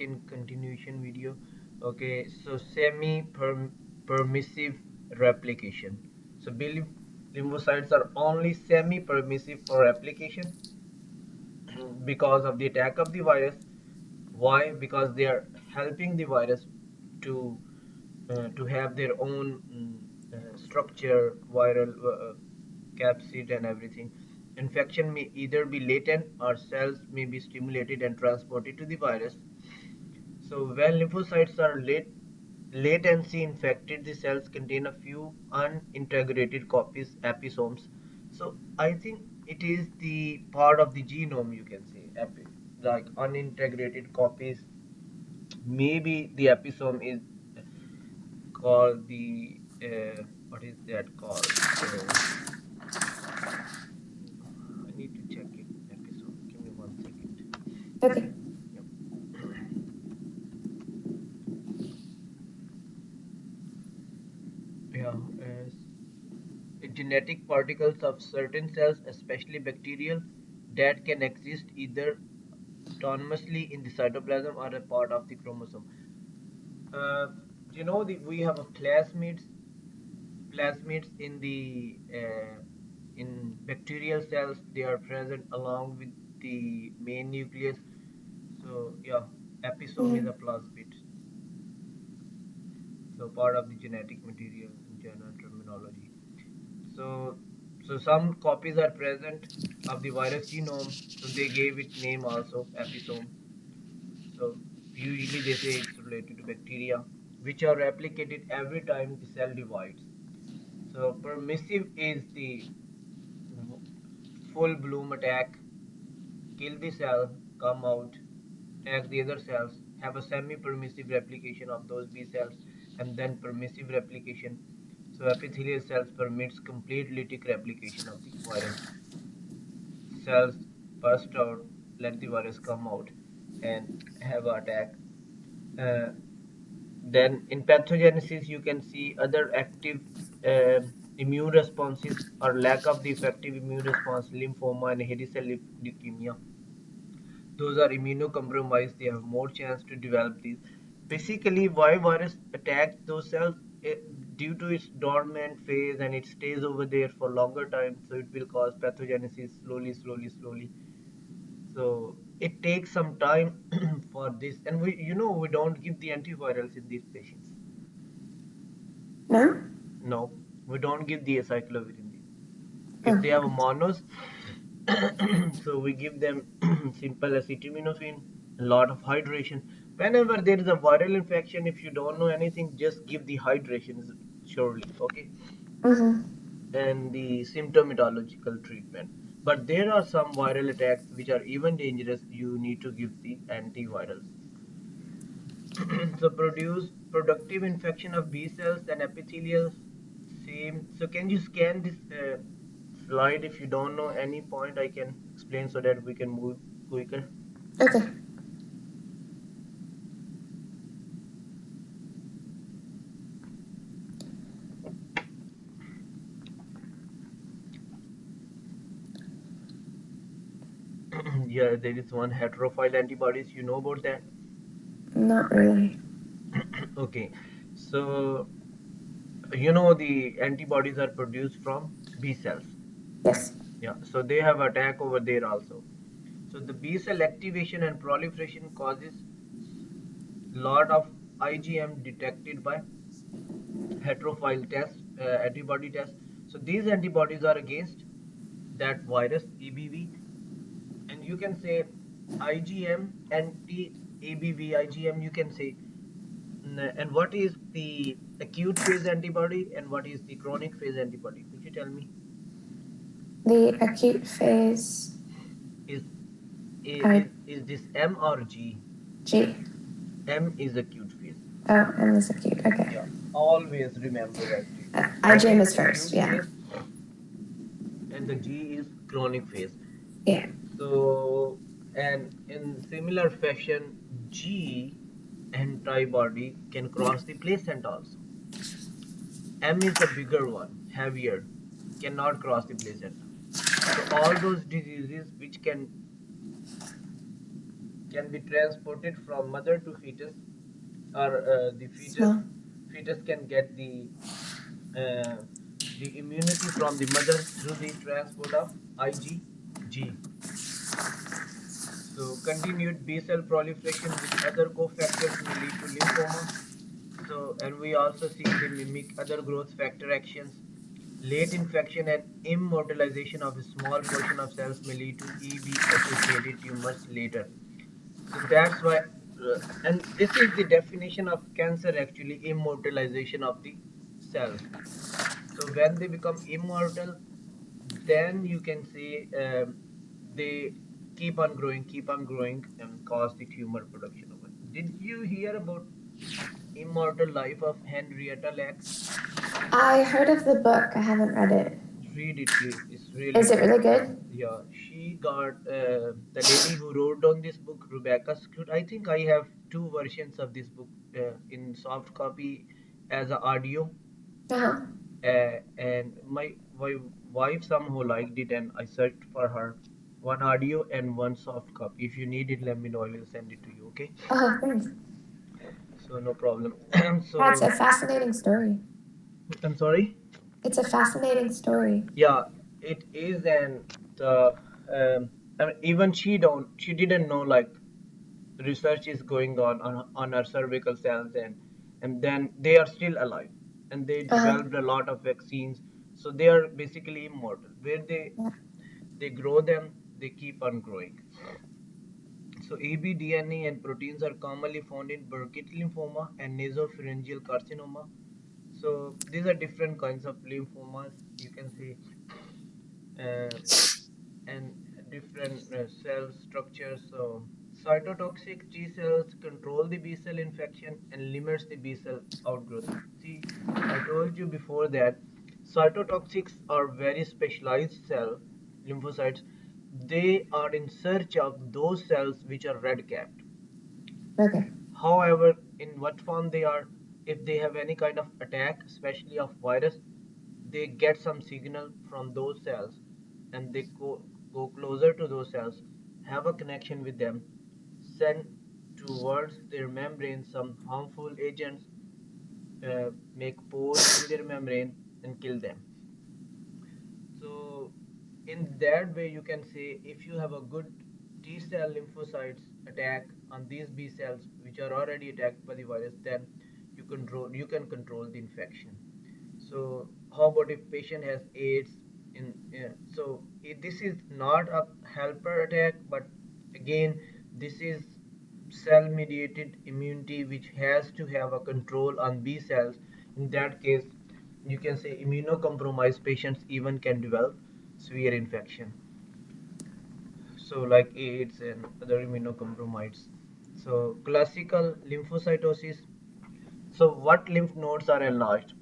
in continuation video. Okay, so permissive replication. So B lymphocytes are only semi permissive for replication because of the attack of the virus. Why? Because they are helping the virus to to have their own structure, viral capsid and everything. Infection may either be latent or cells may be stimulated and transported to the virus. So when lymphocytes are latency infected, the cells contain a few unintegrated copies, episomes. So I think it is the part of the genome, you can say, like unintegrated copies. Maybe the episome is called the what is that called? I need to check it. Episome. Give me 1 second. Okay. Yep. Yeah. Genetic particles of certain cells, especially bacterial, that can exist either autonomously in the cytoplasm or a part of the chromosome. Uh, we have a plasmids in the in bacterial cells. They are present along with the main nucleus. So yeah, episome is a plasmid. So part of the genetic material in general terminology. So, so some copies are present of the virus genome, so they gave it name also episome. So usually they say it's related to bacteria, which are replicated every time the cell divides. So permissive is the full bloom attack, kill the cell, come out, attack the other cells, have a semi-permissive replication of those B cells, and then permissive replication. So epithelial cells permits complete lytic replication of the virus. Cells burst out, let the virus come out, and have an attack. Uh, then in pathogenesis, you can see other active uh, immune responses or lack of the effective immune response, lymphoma and hairy cell leukemia. Those are immunocompromised. They have more chance to develop these. Basically, why virus attacks those cells? Due to its dormant phase and it stays over there for longer time, so it will cause pathogenesis slowly. So it takes some time for this, and we don't give the antivirals in these patients. No? No, we don't give the acyclovir in these. If Oh, they have a monos, so we give them simple acetaminophen, a lot of hydration. Whenever there is a viral infection, if you don't know anything, just give the hydration surely, okay? And the symptomatological treatment. But there are some viral attacks which are even dangerous. You need to give the antivirals. So produce productive infection of B cells and epithelial same. So can you scan this slide? If you don't know any point, I can explain so that we can move quicker. okay. Yeah, there is one heterophile antibodies. You know about that? Not really. Okay, so you know the antibodies are produced from B cells. Yes. Yeah, so they have attack over there also. So the B cell activation and proliferation causes lot of IgM detected by heterophile test, antibody test. So these antibodies are against that virus EBV, and you can say IgM anti-ABV IgM. You can say, and what is the acute phase antibody and what is the chronic phase antibody? Could you tell me? The acute phase Is I is this M or G? G. M is acute phase. Oh, and this acute. Okay. Yeah, always remember that thing. M IgM is is first. acute Yeah. phase and the G is chronic phase. Yeah. So, and in similar fashion, G antibody can cross the placenta also. M is the bigger one, heavier, cannot cross the placenta. So all those diseases which can can be transported from mother to fetus, or the Small. fetus can get uh, the immunity from the mother through the transport of IgG. So continued B cell proliferation with other cofactors may lead to lymphoma. So, and we also see they mimic other growth factor actions. Late infection and immortalization of a small portion of cells may lead to EB associated tumors later. So that's why, and this is the definition of cancer actually, immortalization of the cells. So when they become immortal, then you can say they keep on growing, and cause the tumor production of it. Did you hear about Immortal Life of Henrietta Lacks? I heard of the book. I haven't read it. Read it, it's really Is it good. really good? Yeah, she got the lady who wrote on this book, Rebecca Skloot. I think I have two versions of this book in soft copy as a audio, Uh huh. and my wife somehow liked it, and I searched for her one audio and one soft copy. If you need it, let me know. I will send it to you. Okay? Oh, thanks. So no problem. That's So a fascinating story. I'm sorry. It's a fascinating story. Yeah, it is, and the I mean, even she didn't know like research is going on her cervical cells, and then they are still alive, and they Uh huh. developed a lot of vaccines, so they are basically immortal. Where Yeah. they grow them, they keep on growing. So abDNA and proteins are commonly found in Burkitt lymphoma and nasopharyngeal carcinoma. So these are different kinds of lymphomas, you can see, uh, and different cell structures. So cytotoxic T cells control the B cell infection and limits the B cell outgrowth. See, I told you before that cytotoxics are very specialized cell lymphocytes. They are in search of those cells which are red capped. Okay. However, in what form they are, if they have any kind of attack, especially of virus, they get some signal from those cells, and they go closer to those cells, have a connection with them, send towards their membrane some harmful agents, make pores in their membrane, and kill them. So in that way, you can say if you have a good T cell lymphocytes attack on these B cells which are already attacked by the virus, then you can control the infection. So how about if patient has AIDS? This is not a helper attack, but again this is cell mediated immunity which has to have a control on B cells. In that case, you can say immunocompromised patients even can develop severe infection, so like AIDS and other immunocompromised. So classical lymphocytosis. So what lymph nodes are enlarged?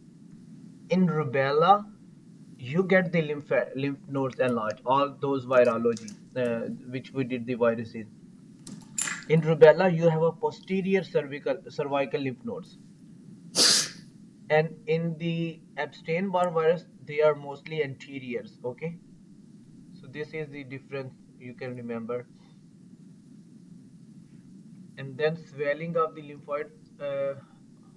In rubella, you get the lymph nodes enlarged, all those virology which we did the viruses. In rubella, you have a posterior cervical lymph nodes, and in the Epstein-Barr virus, they are mostly anteriors. Okay, so this is the difference you can remember. And then swelling of the lymphoid uh,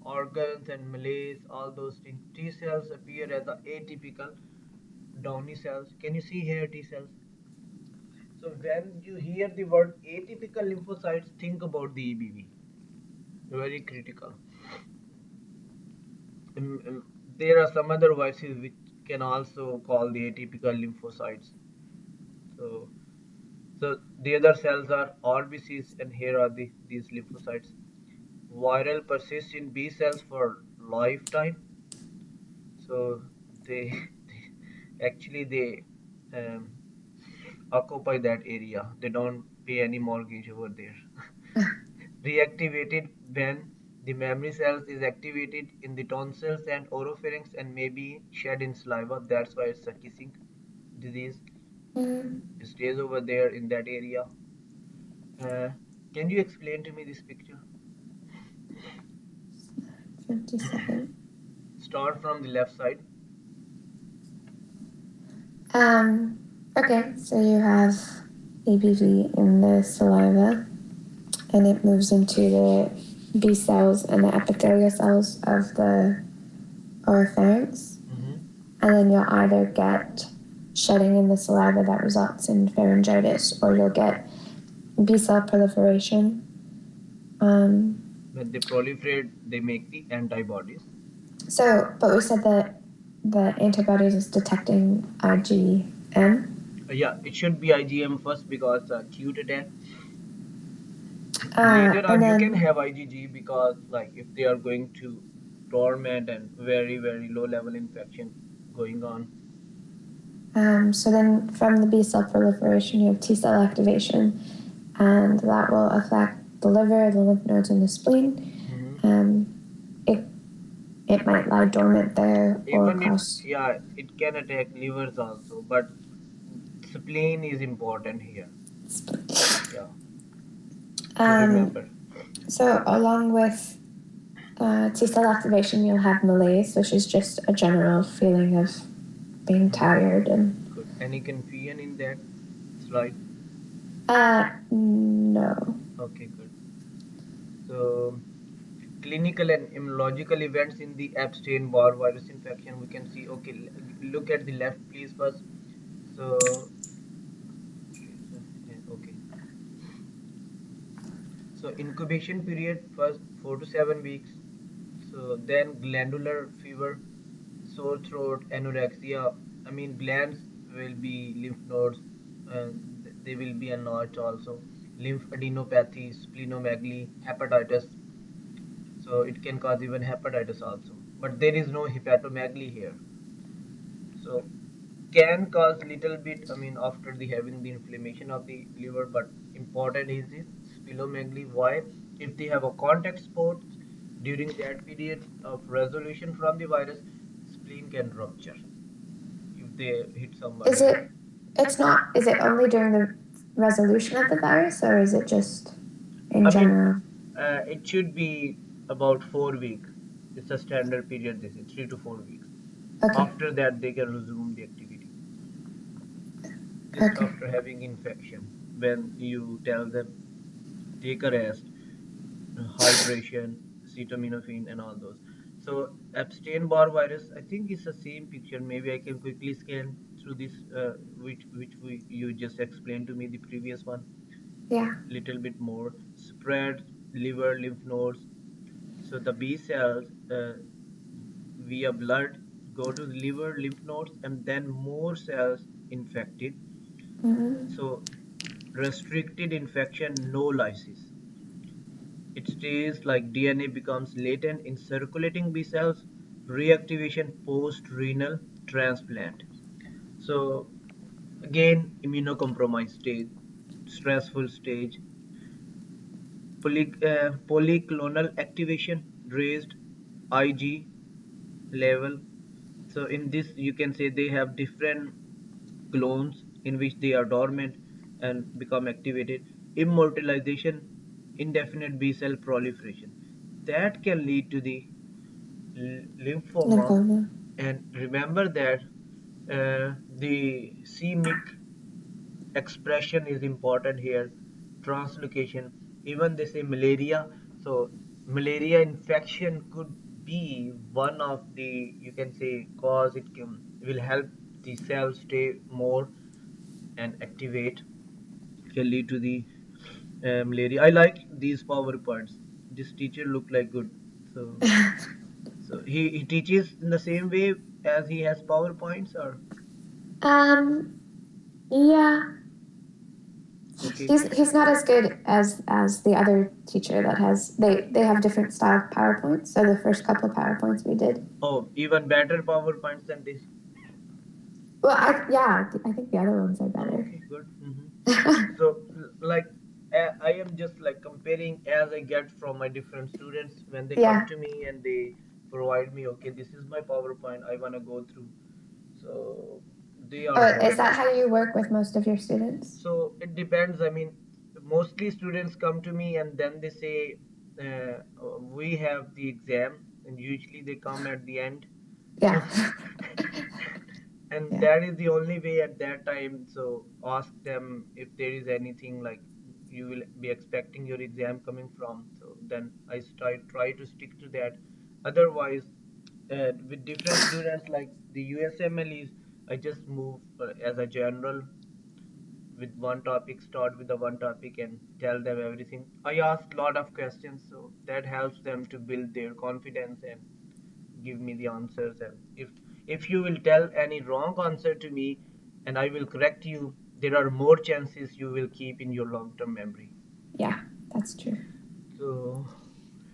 organs and malaise, all those things. T cells appear as a atypical Downy cells. Can you see here T cells? So when you hear the word atypical lymphocytes, think about the EBV. Very critical. There are some other viruses which can also call the atypical lymphocytes. So, so the other cells are RBCs, and here are these lymphocytes. Viral persists in B cells for lifetime. So they, they um, occupy that area. They don't pay any mortgage over there. Reactivated when the memory cells is activated in the tonsils and oropharynx and may be shed in saliva. That's why it's a kissing disease. Mm, It stays over there in that area. Uh, can you explain to me this picture? 57. Start from the left side. Okay, so you have ABV in the saliva. and it moves into the B cells and the epithelial cells of the oropharynx. Mm-hmm. And then you'll either get shedding in the saliva that results in pharyngitis, or you'll get B cell proliferation. When they proliferate, they make the antibodies. But we said that the antibodies is detecting IgM. Yeah, it should be IgM first because acute attack. Later And on, you can then, have IgG because, like, if they are going to dormant and very, very low level infection going on. so then from the B cell proliferation, you have T cell activation, and that will affect the liver, the lymph nodes, and the spleen. Mm-hmm. It it might lie dormant there or Even it, cause. yeah, it can attack livers also, but spleen is important here. Yeah, to Um, remember. so along with T cell activation, you'll have malaise, which is just a general feeling of being tired and. Good. Any confusion in that slide? No. Okay, good. So, clinical and immunological events in the Epstein-Barr virus infection, we can see. Okay, look at the left, please, first. So, okay. So, incubation period first 4 to 7 weeks. So, then glandular fever, sore throat, anorexia. I mean, glands will be lymph nodes, they will be enlarged also. Lymphadenopathy, splenomegaly, hepatitis. So it can cause even hepatitis also. But there is no hepatomegaly here. So can cause little bit, I mean, after the having the inflammation of the liver, but important is this splenomegaly. Why? If they have a contact sports during that period of resolution from the virus, spleen can rupture if they hit Is somebody. it? It's not. Is it only during the resolution of the virus, or is it just in I mean, general? it should be about 4 weeks. It's a standard period. This is 3 to 4 weeks. Okay. After that, they can resume the activity. Just Okay. after having infection, when you tell them take a rest, hydration, acetaminophen, and all those. So Epstein-Barr virus, I think it's the same picture. Maybe I can quickly scan through this, which you just explained to me the previous one. Yeah. Little bit more spread liver, lymph nodes. So the B cells via blood go to the liver, lymph nodes, and then more cells infected. Mm-hmm. So restricted infection, no lysis. It stays like DNA becomes latent in circulating B cells, reactivation post-renal transplant. So again, immunocompromised stage, stressful stage, polyclonal activation, raised Ig level. So in this, you can say they have different clones in which they are dormant and become activated. Immortalization, indefinite B cell proliferation. That can lead to the lymphoma. Lymphoma. And remember that the c-MYC expression is important here. Translocation, even they say malaria. So malaria infection could be one of the, you can say, cause. It can will help the cells stay more and activate, can lead to the malaria. I like these PowerPoints. This teacher look like good. So he teaches in the same way as he has PowerPoints, or um. Yeah. okay. He's not as good as the other teacher that has they have different style of PowerPoints. So the first couple of PowerPoints we did. Oh, even better PowerPoints than this. Well, I think the other ones are Oh, better. okay, good. So, like, I am just like comparing as I get from my different students when they come Yeah. to me and they provide me, okay, this is my PowerPoint, I want to go through. So, they are Is that helpful. how you work with most of your students? So, it depends. I mean, mostly students come to me and then they say, we have the exam, and usually they come at the end. So, Yeah. and Yeah. that is the only way at that time. So ask them if there is anything like you will be expecting your exam coming from. So then I try to stick to that. Otherwise, with different students like the USMLEs, I just move as a general with one topic, start with the one topic and tell them everything. I ask a lot of questions, so that helps them to build their confidence and give me the answers. And if you will tell any wrong answer to me and I will correct you, there are more chances you will keep in your long-term memory. Yeah, that's true. So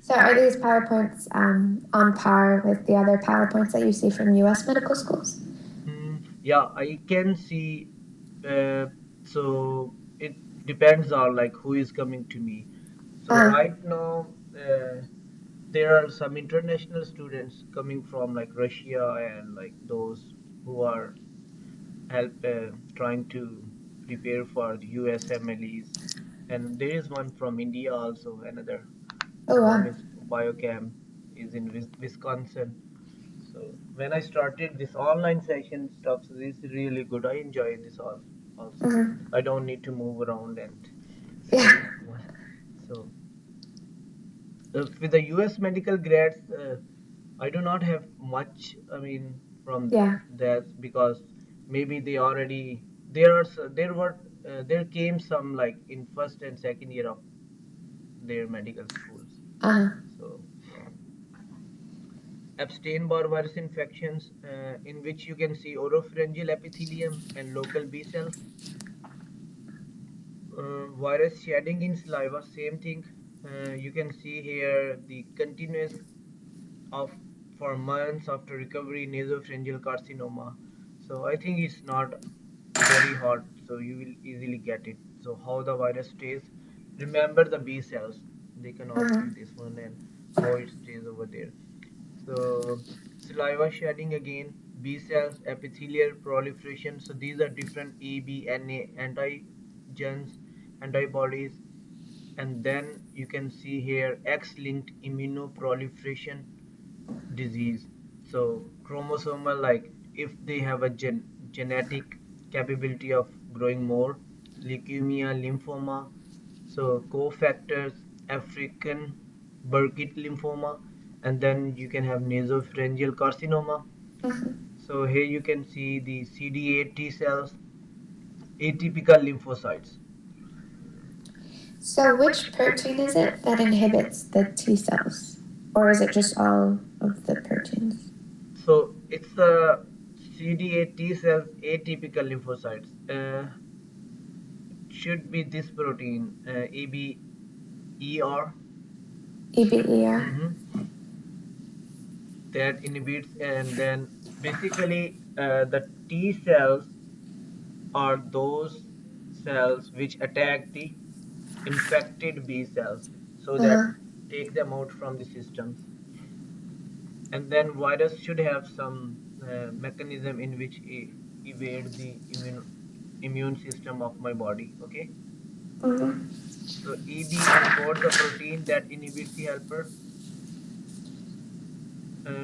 So are these PowerPoints on par with the other PowerPoints that you see from US medical schools? yeah, I can see. Uh, so it depends on like who is coming to me. So Uh, right now, there are some international students coming from like Russia and like those who are help trying to prepare for the USMLEs. And there is one from India also. Another oh, name wow. is Biochem, is in Wisconsin. So when I started this online session stuff, so this is really good. I enjoy this also. Mhm. I don't need to move around and Yeah, stay. So with the US medical grads, I do not have much. I mean, from yeah, that because maybe they already there came some like in first and second year of their medical schools. uh, So Epstein-Barr virus infections, in which you can see oropharyngeal epithelium and local B cells. Virus shedding in saliva, same thing. You can see here the continuous of for months after recovery nasopharyngeal carcinoma. So I think it's not very hard, so you will easily get it. So how the virus stays? Remember the B cells. They can ask you mhm, this one and how it stays over there. So saliva shedding again, B cells, epithelial proliferation. So these are different EBNA antigens, antibodies, and then you can see here X-linked immunoproliferation disease. So chromosomal, like if they have a genetic capability of growing more, leukemia, lymphoma. So cofactors, African Burkitt lymphoma, and then you can have nasopharyngeal carcinoma. mhm. So here you can see the CD8 T cells, atypical lymphocytes. So which protein is it that inhibits the T cells? Or is it just all of the proteins? So it's the CD8 T cells, atypical lymphocytes. Should be this protein, EBER, EBER? that inhibits, and then basically the T cells are those cells which attack the infected B cells so that Uh-huh. take them out from the systems. And then virus should have some mechanism in which evade the immune system of my body. Okay, Mhm. so EB encodes a protein that inhibits the helper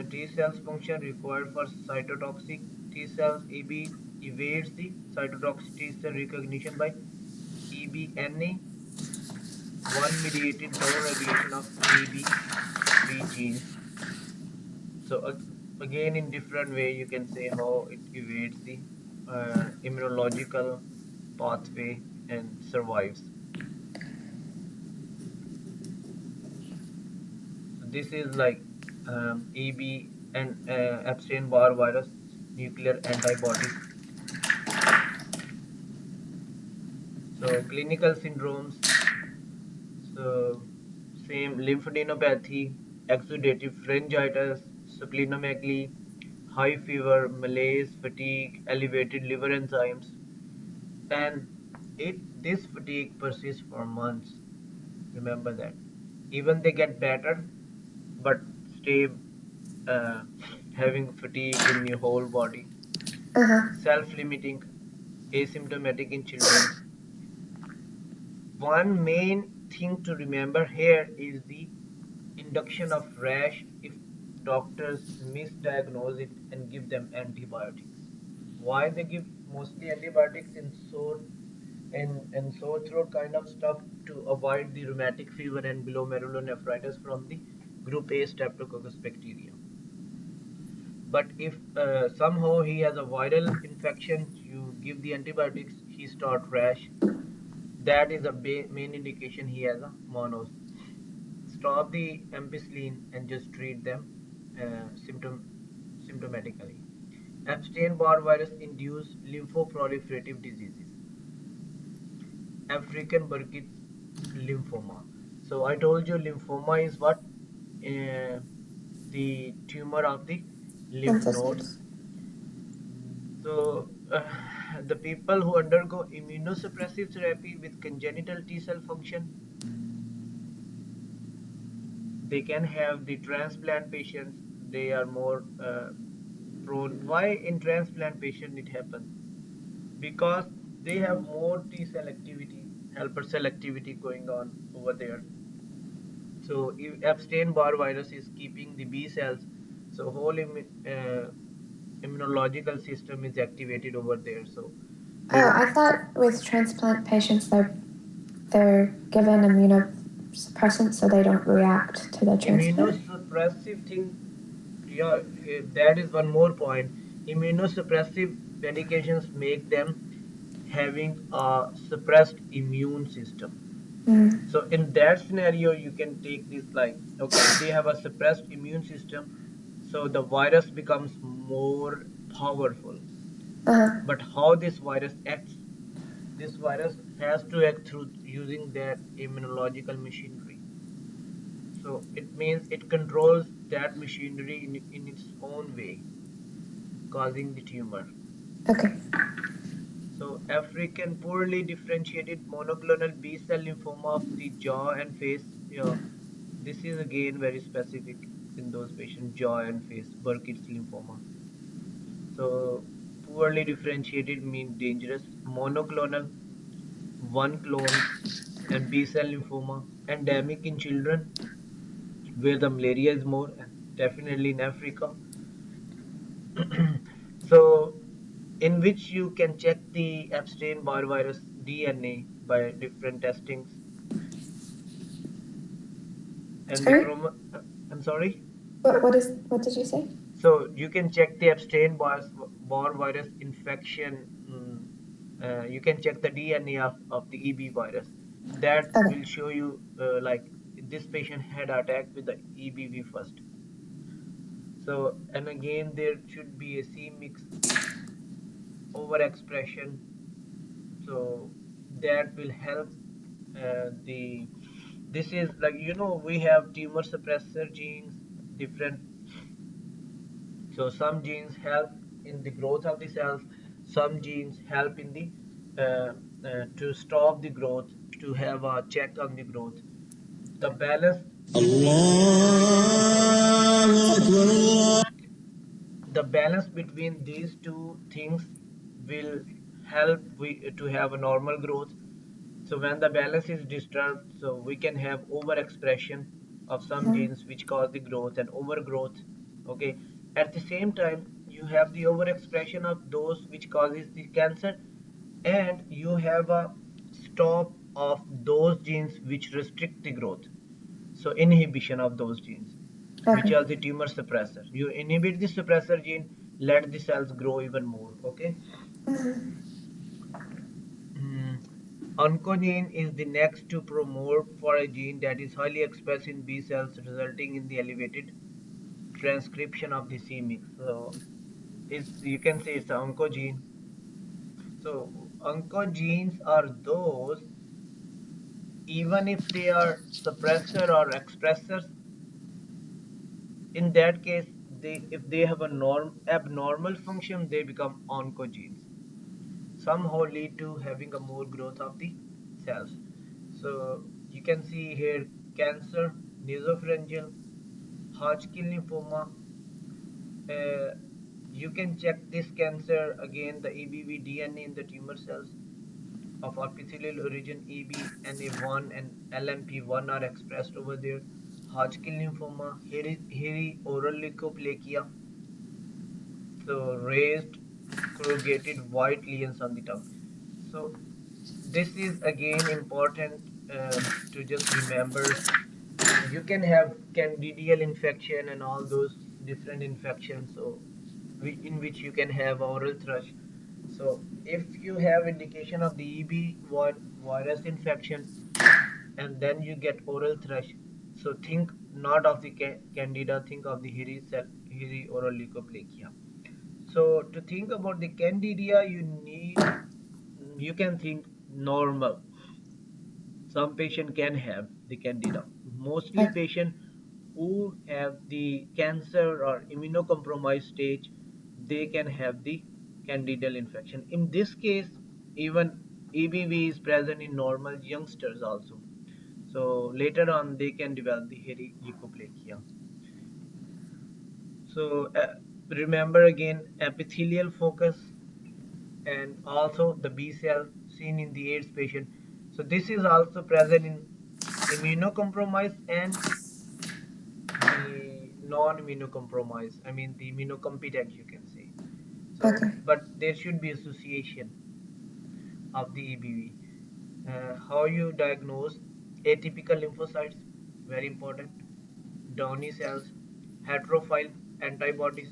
T cells function required for cytotoxic T cells. EB evades the cytotoxic T cell recognition by EBNA, one mediated down regulation of ABV genes. So again, in different way, you can say how it evades the immunological pathway and survives. So this is like EB and Epstein-Barr virus nuclear antibodies. So clinical syndromes. So same lymphadenopathy, exudative pharyngitis, splenomegaly, high fever, malaise, fatigue, elevated liver enzymes, and it this fatigue persists for months. Remember that. Even they get better, but stay uh, having fatigue in your whole body. Uh-huh. Self-limiting, asymptomatic in children. One main thing to remember here is the induction of rash if doctors misdiagnose it and give them antibiotics. Why they give mostly antibiotics in sore? and sore throat kind of stuff to avoid the rheumatic fever and glomerulonephritis from the group A streptococcus bacteria. But if somehow he has a viral infection, you give the antibiotics, he start rash. That is a main indication he has a monos. Stop the ampicillin and just treat them symptomatically. Epstein-Barr virus induced lymphoproliferative diseases. African Burkitt's lymphoma. So I told you lymphoma is what? The tumor of the lymph nodes. Lymphocytes. So the people who undergo immunosuppressive therapy with congenital T cell function, they can have the transplant patients. They are more prone. Why in transplant patient it happens? Because they have more T cell activity, helper cell activity going on over there. So if Epstein-Barr virus is keeping the B cells, so whole immunological system is activated over there. So Oh, the I thought with transplant patients they're given immunosuppressants so they don't react to the transplant. immunosuppressive thing, yeah, that is one more point. Immunosuppressive medications make them having a suppressed immune system. Mm. So in that scenario, you can take this like, okay, they have a suppressed immune system, so the virus becomes more powerful. Uh-huh. But how this virus acts? This virus has to act through using that immunological machinery. So it means it controls that machinery in its own way, causing the tumor. Okay. So African poorly differentiated monoclonal B cell lymphoma of the jaw and face. Yeah, this is again very specific in those patients, jaw and face, Burkitt's lymphoma. So poorly differentiated mean dangerous. Monoclonal, one clone, and B cell lymphoma, endemic in children where the malaria is more, and definitely in Africa. So in which you can check the Epstein-Barr virus DNA by different testings and the Sorry? I'm sorry. What did you say? So you can check the Epstein-Barr virus infection. You can check the DNA of the EB virus. That Okay. will show you like this patient had attack with the EBV first. So and again there should be a C mix overexpression. So that will help the this is like we have tumor suppressor genes different. So some genes help in the growth of the cells, some genes help in the to stop the growth, to have a check on the growth. The balance the balance between these two things will help we to have a normal growth. So when the balance is disturbed, so we can have overexpression of some Mm. genes which cause the growth and overgrowth. Okay. At the same time, you have the overexpression of those which causes the cancer, and you have a stop of those genes which restrict the growth. So inhibition of those genes, which Okay. are the tumor suppressor. You inhibit the suppressor gene, let the cells grow even more. Okay. Mm. Oncogene is the next to promote for a gene that is highly expressed in B cells, resulting in the elevated transcription of the C mix. So it's you can say it's an oncogene. So oncogenes are those, even if they are suppressor or expressors, in that case, if they have a abnormal function, they become oncogenes. Somehow lead to having a more growth of the cells. So you can see here cancer, nasopharyngeal, Hodgkin lymphoma. Uh, you can check this cancer again, the EBV DNA in the tumor cells of epithelial origin. EB, NA1 and LMP1 are expressed over there. Hodgkin lymphoma, hairy oral leukoplakia, so raised corrugated white lesions on the tongue. So this is again important to just remember. You can have candidial infection and all those different infections, so in which you can have oral thrush. So if you have indication of the EB1 virus infection and then you get oral thrush, so think not of the candida, think of the hiri oral leukoplakia. So to think about the candida, you can think normal. Some patient can have the candida. Mostly Okay. patient who have the cancer or immunocompromised stage, they can have the candidal infection. In this case, even EBV is present in normal youngsters also. So later on, they can develop the hairy leukoplakia. So remember again, epithelial focus and also the B cell seen in the AIDS patient. So this is also present in immunocompromised and the non-immunocompromised. I mean the immunocompetent, you can say. So, Okay. but there should be association of the EBV. How you diagnose atypical lymphocytes, very important. Downy cells, heterophile antibodies,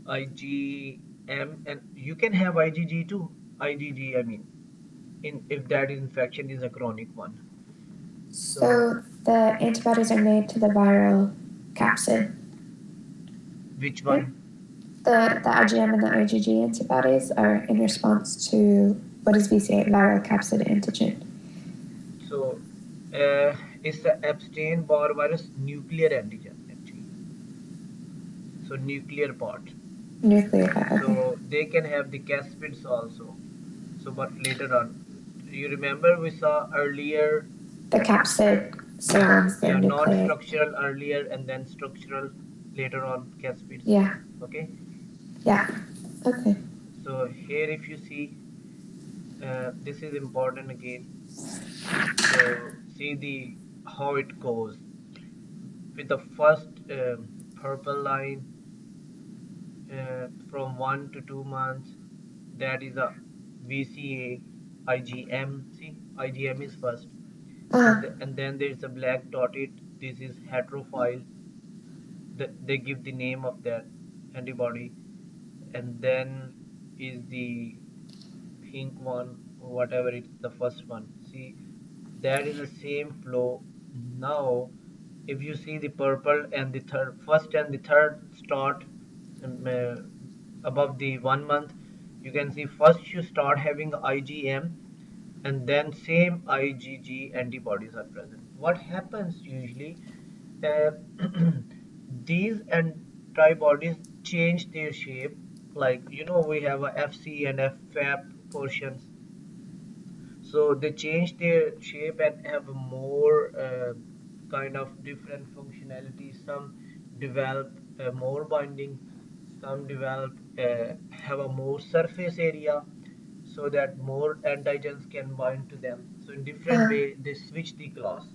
IgM, and you can have IgG too. IgG, I mean, in if that infection is a chronic one. So, So the antibodies are made to the viral capsid, which right? one? The IgM and the IgG antibodies are in response to what is VCA, viral capsid antigen. So, it's the Epstein-Barr virus nuclear antigen actually. So nuclear part. Nucleotide, okay. So they can have the caspids also. So, but later on, you remember we saw earlier, The capsid surrounds the yeah, nucleate. non-structural earlier and then structural later on caspids. Yeah, Okay. yeah. Okay. So here, if you see, this is important again. So see the how it goes with the first purple line from 1 to 2 months. That is a VCA IgM. See, IgM is first, Uh, and then there is a black dotted. This is heterophile. They give the name of that antibody, and then is the pink one, whatever it's the first one. See, that is the same flow. Now, if you see the purple and the third, first and the third start um, uh, above the 1 month, you can see first you start having IgM and then same IgG antibodies are present. What happens usually? Uh, these antibodies change their shape. Like we have a FC and FAP portions, so they change their shape and have more kind of different functionalities. Some develop more binding, some develop have a more surface area so that more antigens can bind to them. So in different uh, way they switch the class,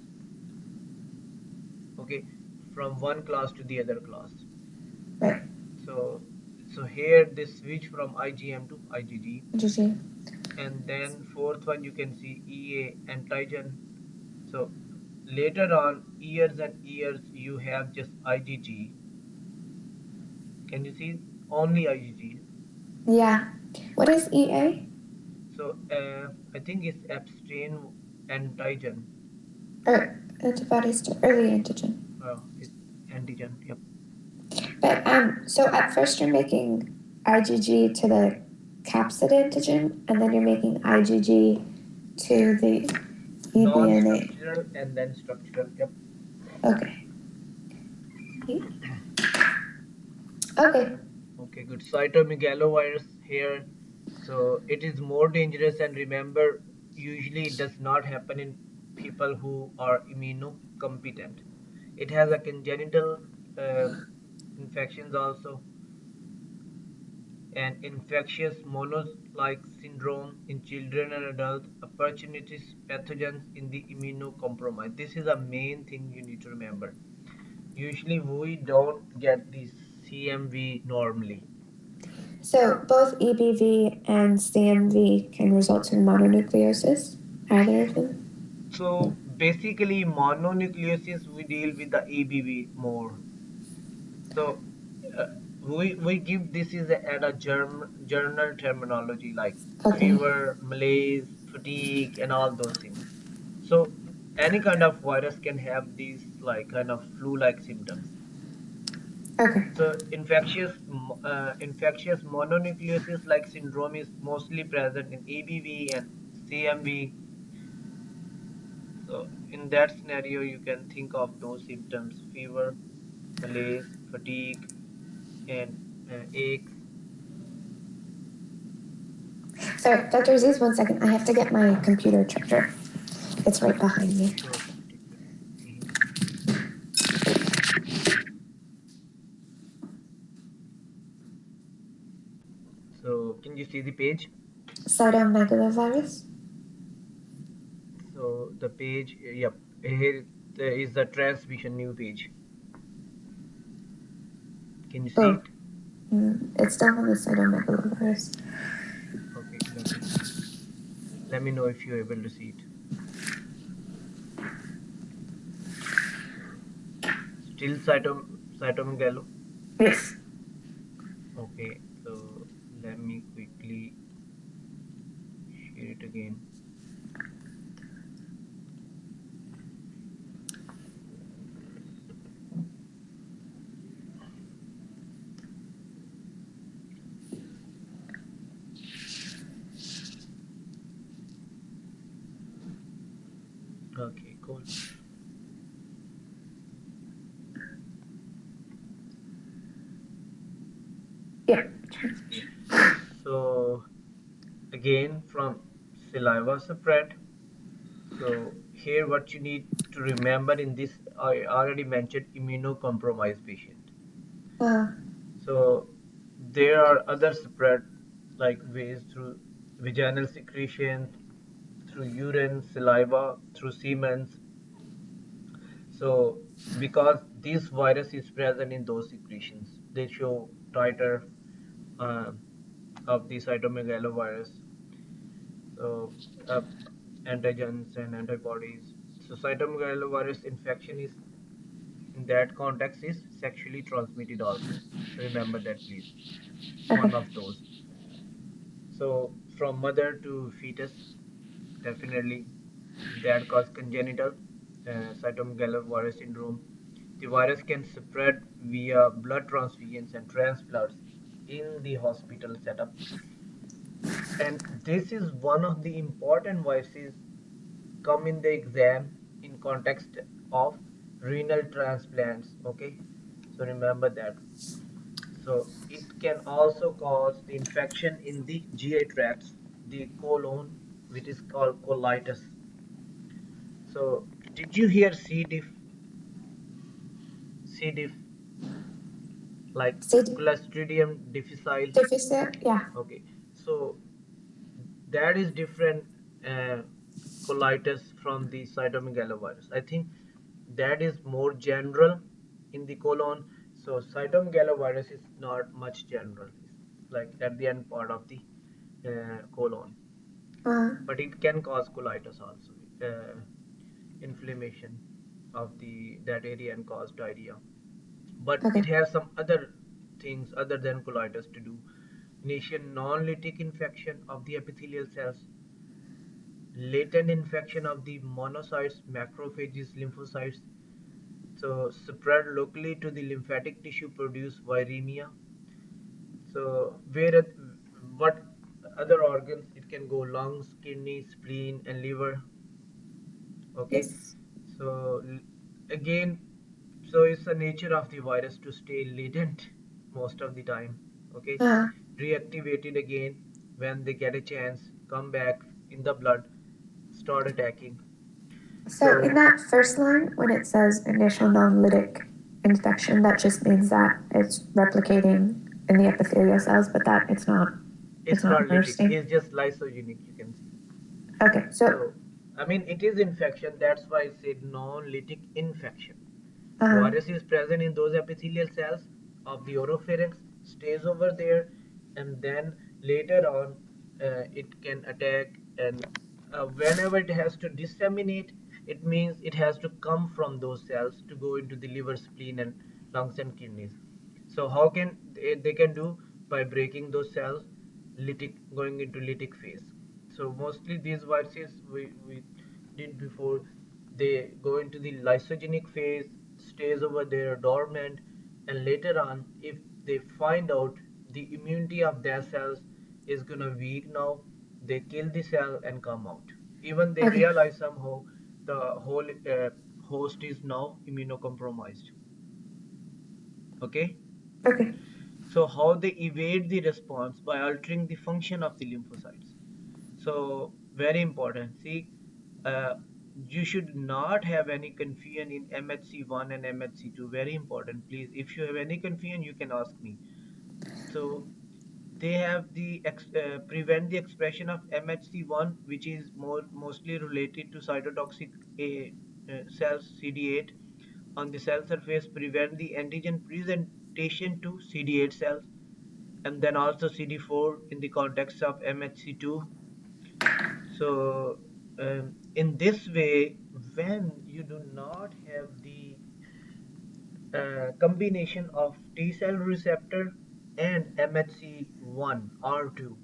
okay, from one class to the other class. right. So here they switch from IgM to IgG, GG. and then fourth one you can see EA antigen. So later on, years and years, you have just IgG. Can you see only IgG? Yeah. What is EA? So I think it's abstain antigen. Or antibodies to early antigen. It's antigen. Yep. But so at first you're making IgG to the capsid antigen, and then you're making IgG to the EBNA. Non-structural and then structural. Yep. Okay. Okay. Okay, good. Cytomegalovirus here. So it is more dangerous, and remember, usually it does not happen in people who are immunocompetent. It has a congenital uh, infections also, and infectious monos-like syndrome in children and adults, opportunities pathogens in the immunocompromised. This is a main thing you need to remember. Usually we don't get the CMV normally. So both EBV and CMV can result in mononucleosis, either of them? So basically, mononucleosis we deal with the EBV more. So uh, we give this is at a journal terminology like Okay. fever, malaise, fatigue, and all those things. So any kind of virus can have these like kind of flu-like symptoms. Okay. So infectious mononucleosis like syndrome is mostly present in EBV and CMV. So in that scenario, you can think of those symptoms: fever, malaise, fatigue, and aches. Sorry, Dr. Aziz, 1 second. I have to get my computer charger. It's right behind me. Sure, sure, take your time. Mhm. So can you see the page? Cytomegalovirus? So the page, yep, here there is the transmission new page. Can you see Oh, it? it's down on the cytomegalovirus. Okay, let me know if you're able to see it. Still cytomegalo. Yes. Okay, so let me quickly share it again. Okay, cool. Yeah. Yeah. So again from saliva spread. So here what you need to remember in this, I already mentioned immunocompromised patient. Uh, So there are other spread like ways through vaginal secretion, through urine, saliva, through semen. So because this virus is present in those secretions, they show titer uh, of the cytomegalovirus. So uh, antigens and antibodies. So cytomegalovirus infection is in that context is sexually transmitted also. Remember that please. okay. One of those. So from mother to fetus, definitely that cause congenital cytomegalovirus syndrome. The virus can spread via blood transfusions and transplants in the hospital setup. And this is one of the important viruses come in the exam in context of renal transplants. Okay, so remember that. So it can also cause the infection in the GI tracts, the colon, which is called colitis. So did you hear C. diff? C. diff, like Seed Clostridium difficile? deficit? Yeah. Okay, so that is different uh, colitis from the cytomegalovirus. I think that is more general in the colon. So cytomegalovirus is not much general. It's like at the end part of the colon, Uh, but it can cause colitis also, inflammation of the that area and cause diarrhea. But okay. it has some other things other than colitis to do. Initial non-lytic infection of the epithelial cells, latent infection of the monocytes, macrophages, lymphocytes. So spread locally to the lymphatic tissue, produce viremia. So what other organs? It can go lungs, kidney, spleen, and liver. Okay. Yes. So again, so it's the nature of the virus to stay latent most of the time. Okay, Uh, reactivated again when they get a chance, come back in the blood, start attacking. so in So that first line, when it says initial non-lytic infection, that just means that it's replicating in the epithelial cells, but that it's it's not not lytic, bursting. it's just lysogenic, you can see. Okay. So So I mean it is infection, that's why I said non-lytic infection. uh, Virus is present in those epithelial cells of the oropharynx, stays over there, and then later on it can attack, and whenever it has to disseminate, it means it has to come from those cells to go into the liver, spleen, and lungs and kidneys. So how can they can do? By breaking those cells, lytic, going into lytic phase. So mostly these viruses we did before, they go into the lysogenic phase, stays over there dormant, and later on, if they find out the immunity of their cells is gonna weak now, they kill the cell and come out. Even they Okay. realize somehow the whole host is now immunocompromised. Okay. Okay. So how they evade the response? By altering the function of the lymphocytes. So very important. See, uh, you should not have any confusion in MHC1 and MHC2. Very important. Please, if you have any confusion, you can ask me. So they have the prevent the expression of MHC1, which is mostly related to cytotoxic cells CD8 on the cell surface, prevent the antigen presentation to CD8 cells, and then also CD4 in the context of MHC2. So in this way, when you do not have the combination of T cell receptor and MHC1 or 2,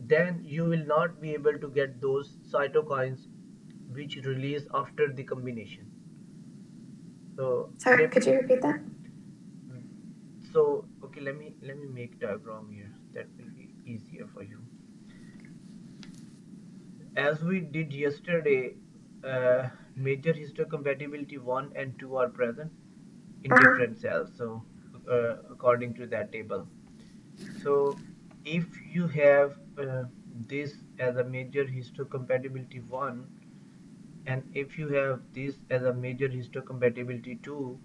then you will not be able to get those cytokines which release after the combination. So Sorry, could you repeat that? okay, let me make diagram here, that will be easier for you. As we did yesterday, major histocompatibility 1 and 2 are present in Uh-huh. different cells. So according to that table, so if you have this as a major histocompatibility 1, and if you have this as a major histocompatibility 2,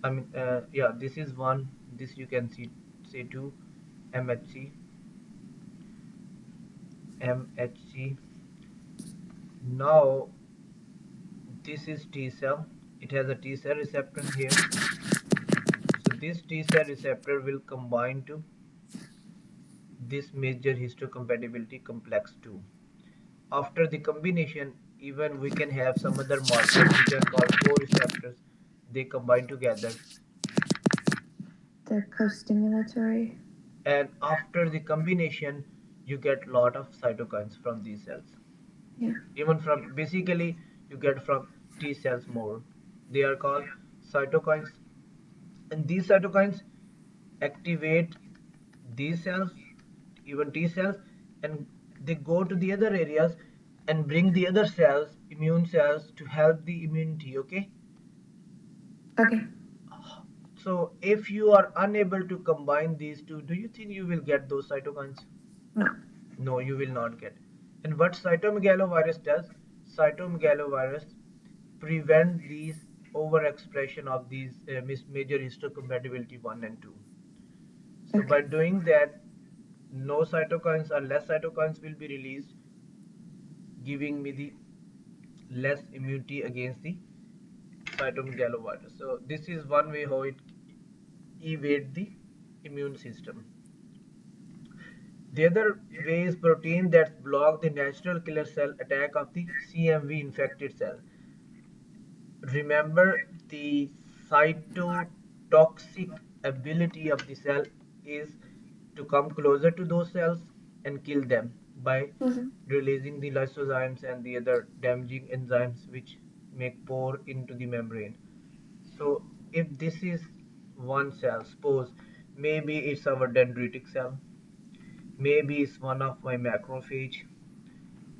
I mean, yeah, this is 1, this you can see, say 2, MHC, MHC. Now this is T cell. It has a T cell receptor here. So this T cell receptor will combine to this major histocompatibility complex 2. After the combination, even we can have some other markers which are called co-receptors. They combine together, The co-stimulatory. and after the combination, you get lot of cytokines from these cells. Yeah. Even from, basically you get from T cells more. They are called cytokines, and these cytokines activate these cells, even T cells, and they go to the other areas and bring the other cells, immune cells, to help the immunity. Okay. Okay. So if you are unable to combine these two, do you think you will get those cytokines? No. No, you will not get. And what cytomegalovirus does, cytomegalovirus prevent these overexpression of these major histocompatibility 1 and 2. So by Okay. doing that, no cytokines or less cytokines will be released, giving me the less immunity against the cytomegalovirus. So this is one way how it evade the immune system. The other way is protein that block the natural killer cell attack of the CMV infected cell. Remember, the cytotoxic ability of the cell is to come closer to those cells and kill them by Mm-hmm. releasing the lysozymes and the other damaging enzymes which make pore into the membrane. So if this is one cell, suppose maybe it's our dendritic cell, maybe it's one of my macrophage,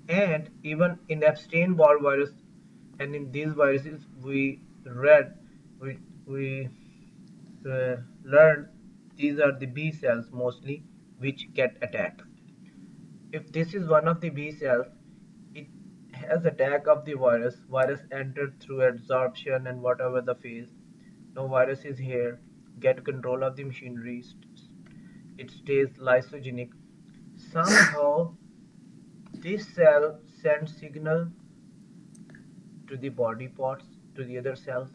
and even in Epstein-Barr virus, and in these viruses read we learned these are the B cells mostly which get attacked. If this is one of the B cells, it has attack of the virus. Virus entered through absorption and whatever the phase. No, virus is here, get control of the machinery. It stays lysogenic. Somehow this cell sends signal to the body parts, to the other cells,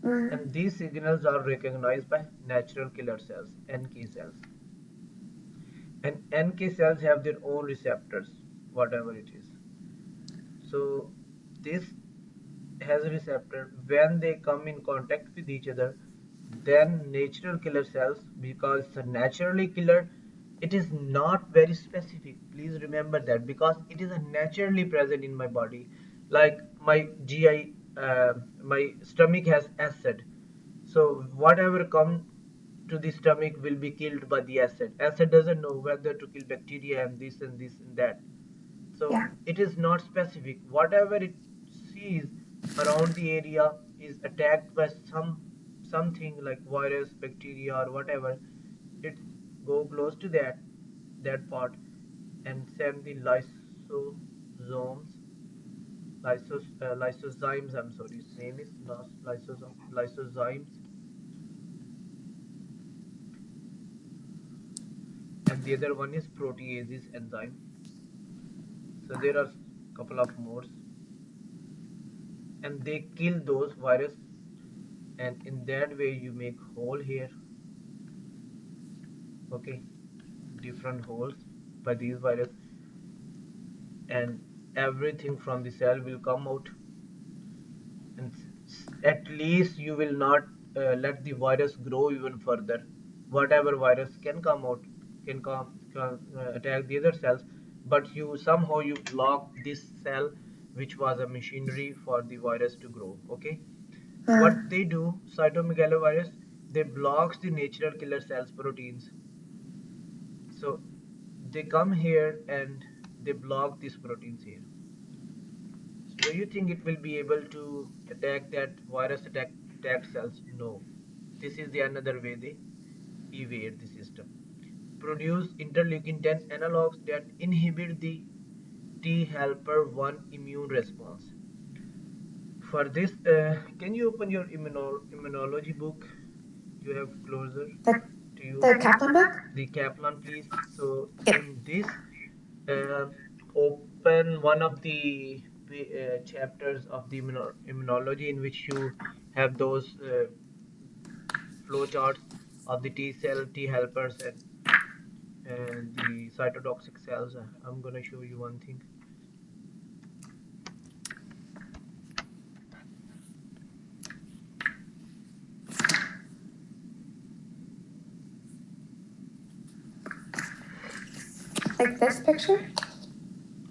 Mm-hmm. and these signals are recognized by natural killer cells, NK cells. And NK cells have their own receptors, whatever it is. So this has a receptor. When they come in contact with each other, then natural killer cells, because the naturally killer, it is not very specific. Please remember that, because it is a naturally present in my body. Like my GI, my stomach has acid. So whatever come to the stomach will be killed by the acid. Acid doesn't know whether to kill bacteria and this and this and that. So Yeah. it is not specific. Whatever it sees around the area is attacked by something like virus, bacteria, or whatever. It go close to that part and send the lysosomes, lysozymes. I'm sorry, its name is lysozymes, and the other one is proteases enzyme. So there are couple of more, and they kill those virus, and in that way you make hole here. Okay, different holes by these virus, and everything from the cell will come out, and at least you will not let the virus grow even further. Whatever virus can come out, can attack the other cells, but you somehow you block this cell, which was a machinery for the virus to grow. Okay, Uh, what they do, cytomegalovirus, they blocks the natural killer cells proteins. So they come here and they block these proteins here. So do you think it will be able to attack that virus attack cells? No. This is the another way they evade the system. Produce interleukin 10 analogs that inhibit the T helper 1 immune response. For this, can you open your immunology book you have closer the to you? the Kaplan book. The Kaplan, please. So Yeah. in this, uh, open one of the chapters of the immunology, in which you have those flow charts of the T cell, T helpers, and the cytotoxic cells. I'm gonna show you one thing. Like this picture.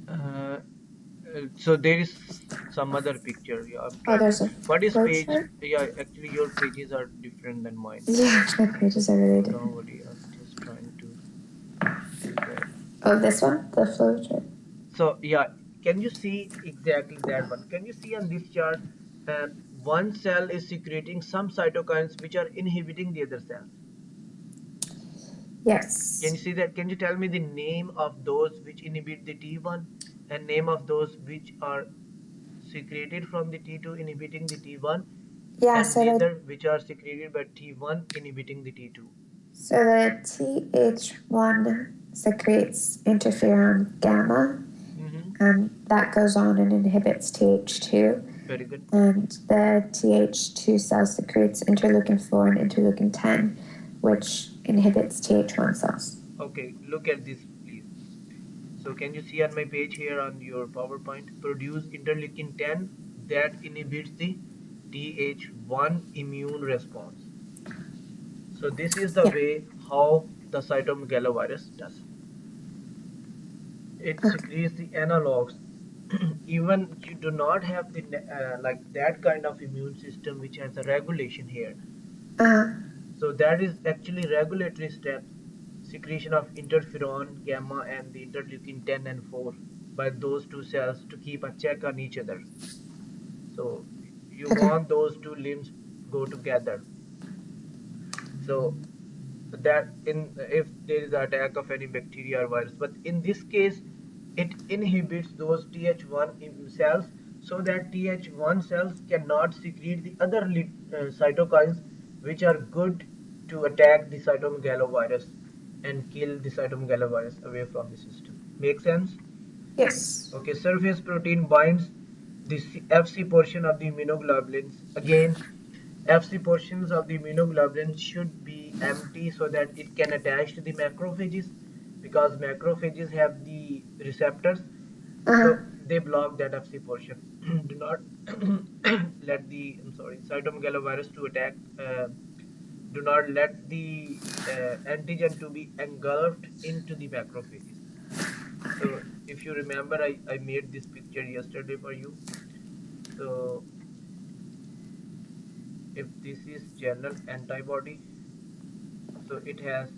Uh, so there is some other picture. Yeah, I'm Oh, trying to. there's a What is flow page? chart. Yeah, actually your pages are different than mine. Yeah, my pages are really So different. don't worry. I'm just trying to do that. Oh, this one, the flow chart. So yeah, can you see exactly that one? Can you see on this chart? Uh, one cell is secreting some cytokines which are inhibiting the other cells. Can Yes. you see that? Can you tell me the name of those which inhibit the T1 and name of those which are secreted from the T2 inhibiting the T1, Yeah. and the other which are secreted by T1 inhibiting the T2? The TH1 secretes interferon gamma, and that goes on and inhibits TH2. Very good. And the TH2 cell secretes interleukin 4 and interleukin 10, which inhibits TH1 cells. Okay, look at this, please. So can you see on my page here on your PowerPoint, produce interleukin 10 that inhibits the Th1 immune response. So this is the Yeah. way how the cytomegalovirus does. It Okay. secretes the analogs. Even you do not have the like that kind of immune system which has a regulation here. Uh, So that is actually regulatory steps, secretion of interferon gamma and the interleukin 10 and 4 by those two cells to keep a check on each other. So you okay. want those two limbs go together. So that in if there is an attack of any bacteria or virus, but in this case it inhibits those Th1 cells, so that Th1 cells cannot secrete the other cytokines which are good to attack the cytomegalovirus and kill the cytomegalovirus away from the system. Make sense? Yes. Okay, surface protein binds the Fc portion of the immunoglobulins. Again, Fc portions of the immunoglobulin should be empty so that it can attach to the macrophages, because macrophages have the receptors, Uh-huh. so they block that Fc portion. Do not let the, I'm sorry, cytomegalovirus to attack. Do not let the antigen to be engulfed into the macrophages. So if you remember, I made this picture yesterday for you. So if this is general antibody, so it has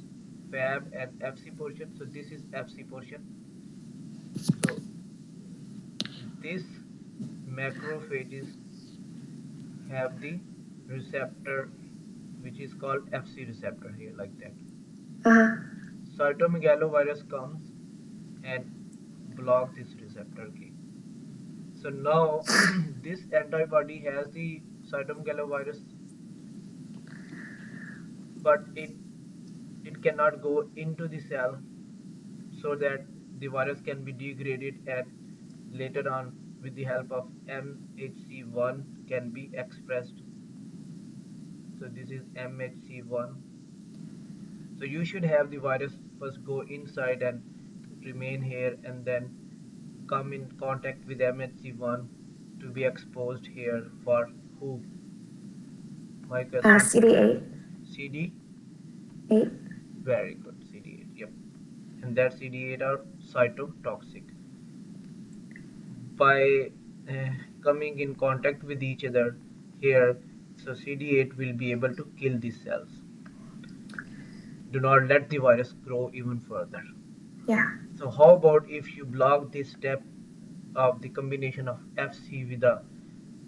Fab and Fc portion. So this is Fc portion. So this macrophages have the receptor which is called Fc receptor here, like that. Uh-huh. Cytomegalovirus comes and block this receptor key. So now this antibody has the cytomegalovirus, but it cannot go into the cell so that the virus can be degraded and later on with the help of MHC1 can be expressed. So this is MHC1. So you should have the virus first go inside and remain here and then come in contact with MHC1 to be exposed here for who? My question to you. CD8. CD? 8. Very good. CD8. Yep. And that CD8 are cytotoxic. By coming in contact with each other here, so CD8 will be able to kill these cells. Do not let the virus grow even further. Yeah. So how about if you block this step of the combination of Fc with the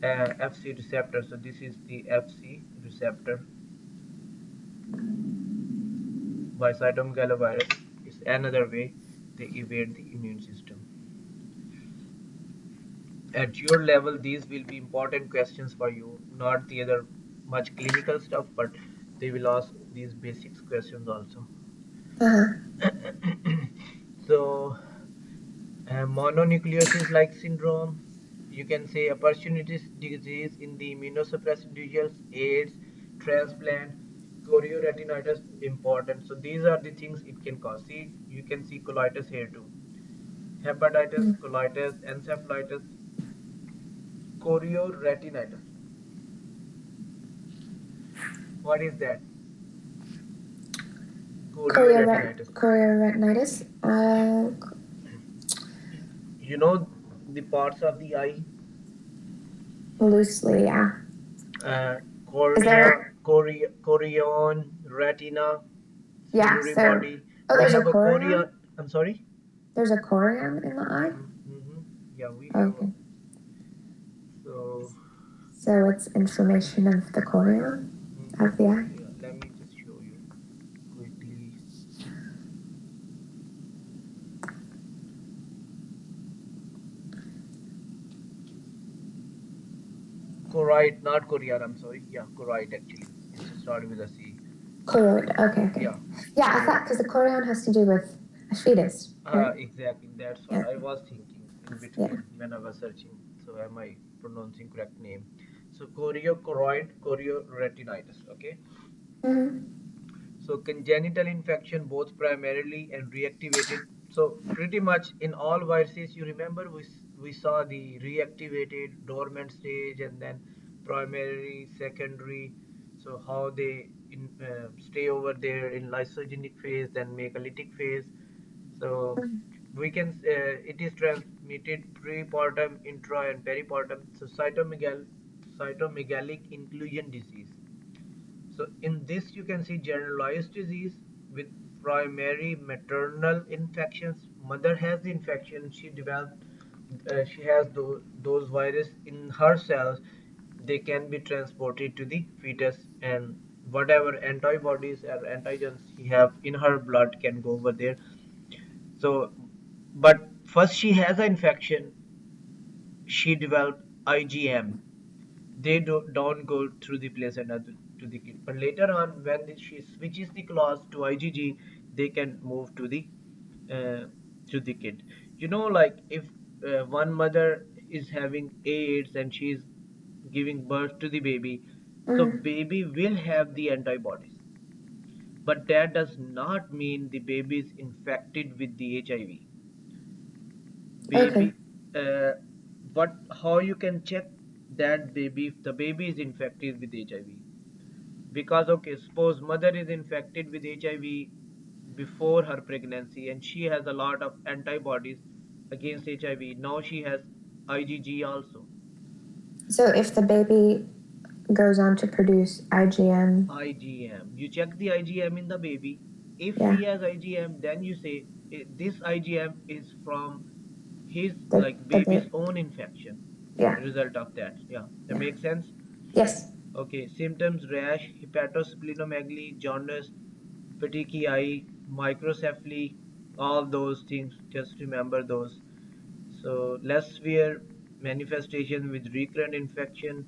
Fc receptor? So this is the Fc receptor by cytomegalovirus. Is another way they evade the immune system. At your level, these will be important questions for you, not the other much clinical stuff, but they will ask these basics questions also. Uh-huh. So mononucleosis like syndrome, you can say opportunities disease in the immunosuppressed individuals, AIDS, transplant, chorioretinitis important. So these are the things it can cause. See, you can see colitis here too. Hepatitis, Mm. colitis, encephalitis, chorioretinitis. What is that? Chorioretinitis. Chorioretinitis. You know the parts of the eye, Loosely, yeah. Is cornea, there? chorion, retina, Yeah. ciliary So, body. oh, We there's a have a chorion. cornea. I'm sorry. There's a chorion in the eye. Mm-hmm. Yeah, we have. Okay. So, So it's inflammation of the chorion of the eye. yeah, let me just show you quickly. Choroid, not chorion. I'm sorry. Yeah, choroid actually. It's started with a C. Choroid. Okay. Okay. Yeah. Yeah, I So, thought because the chorion has to do with a fetus, right? exactly. That's what Yeah. I was thinking in Yeah. between when I was searching. So, am I pronouncing correct name? So, choriochoroid, chorioretinitis. Okay. Mm-hmm. So congenital infection, both primarily and reactivated. So pretty much in all viruses, you remember we saw the reactivated dormant stage and then primary, secondary. So how they stay over there in lysogenic phase, then make a lytic phase. So we can it is transmitted prepartum, intra, and peripartum. So cytomegalic inclusion disease. So in this you can see generalized disease with primary maternal infections. Mother has the infection, she developed, she has those virus in her cells. They can be transported to the fetus, and whatever antibodies or antigens he have in her blood can go over there. So, but first she has an infection, she developed IgM. They don't go through the placenta to the kid, but later on when she switches the class to IgG, they can move uh, to the kid. You know, like if one mother is having AIDS and she's giving birth to the baby, so Mm-hmm. baby will have the antibodies. but that does not mean the baby is infected with the HIV. Okay. Baby, uh, what? How you can check that baby if the baby is infected with HIV? Because okay, suppose mother is infected with HIV before her pregnancy and she has a lot of antibodies against HIV. Now she has IgG also. So if the baby goes on to produce IgM, IgM. You check the IgM in the baby. If yeah, he has IgM, then you say this IgM is from his like the baby's baby, own infection. yeah, Result of that. Yeah, that yeah, makes sense. yes. Okay, symptoms: rash, hepatosplenomegaly, jaundice, petechiae, microcephaly, all those things. Just remember those. So less severe manifestation with recurrent infection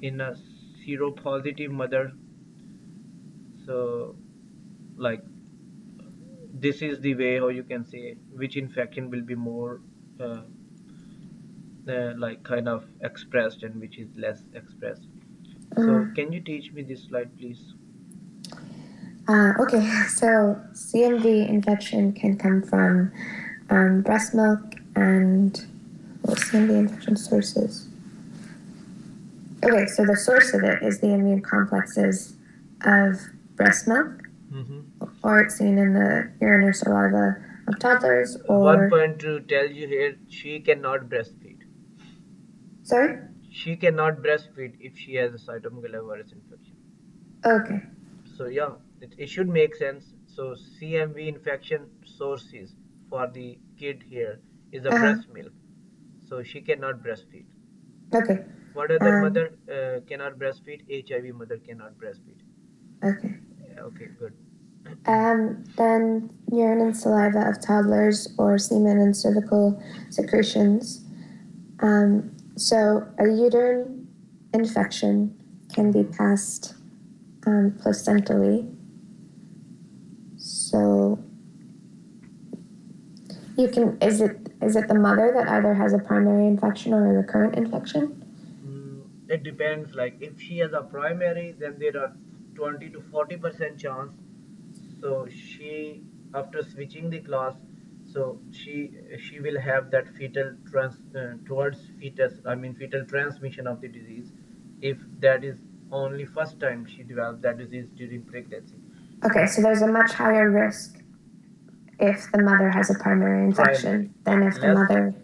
in a seropositive mother. So like this is the way how you can say which infection will be more uh, like kind of expressed and which is less expressed. So Mm. can you teach me this slide, please? Okay, so CMV infection can come from breast milk and well, CMV infection sources. Okay, so the source of it is the immune complexes of breast milk, Mm-hmm. or it's seen in the urine or saliva of toddlers, One or point to tell you here, she cannot breastfeed. sorry. She cannot breastfeed if she has a cytomegalovirus infection. Okay. So yeah, it should make sense. So CMV infection sources for the kid here is a Uh huh. breast milk. So she cannot breastfeed. Okay. What other Um. mother cannot breastfeed? HIV mother cannot breastfeed. Okay. Okay, good. Then urine and saliva of toddlers or semen and cervical secretions. So a uterine infection can be Mhm. passed placentally. So you can is it the mother that either has a primary infection or a recurrent infection? It depends. Like if she has a primary, then there are 20 to 40% chance. So she, after switching the class, so she will have that fetal towards fetus. I mean fetal transmission of the disease, if that is only first time she develops that disease during pregnancy. Okay, so there's a much higher risk if the mother has a primary Primary, infection than if the less mother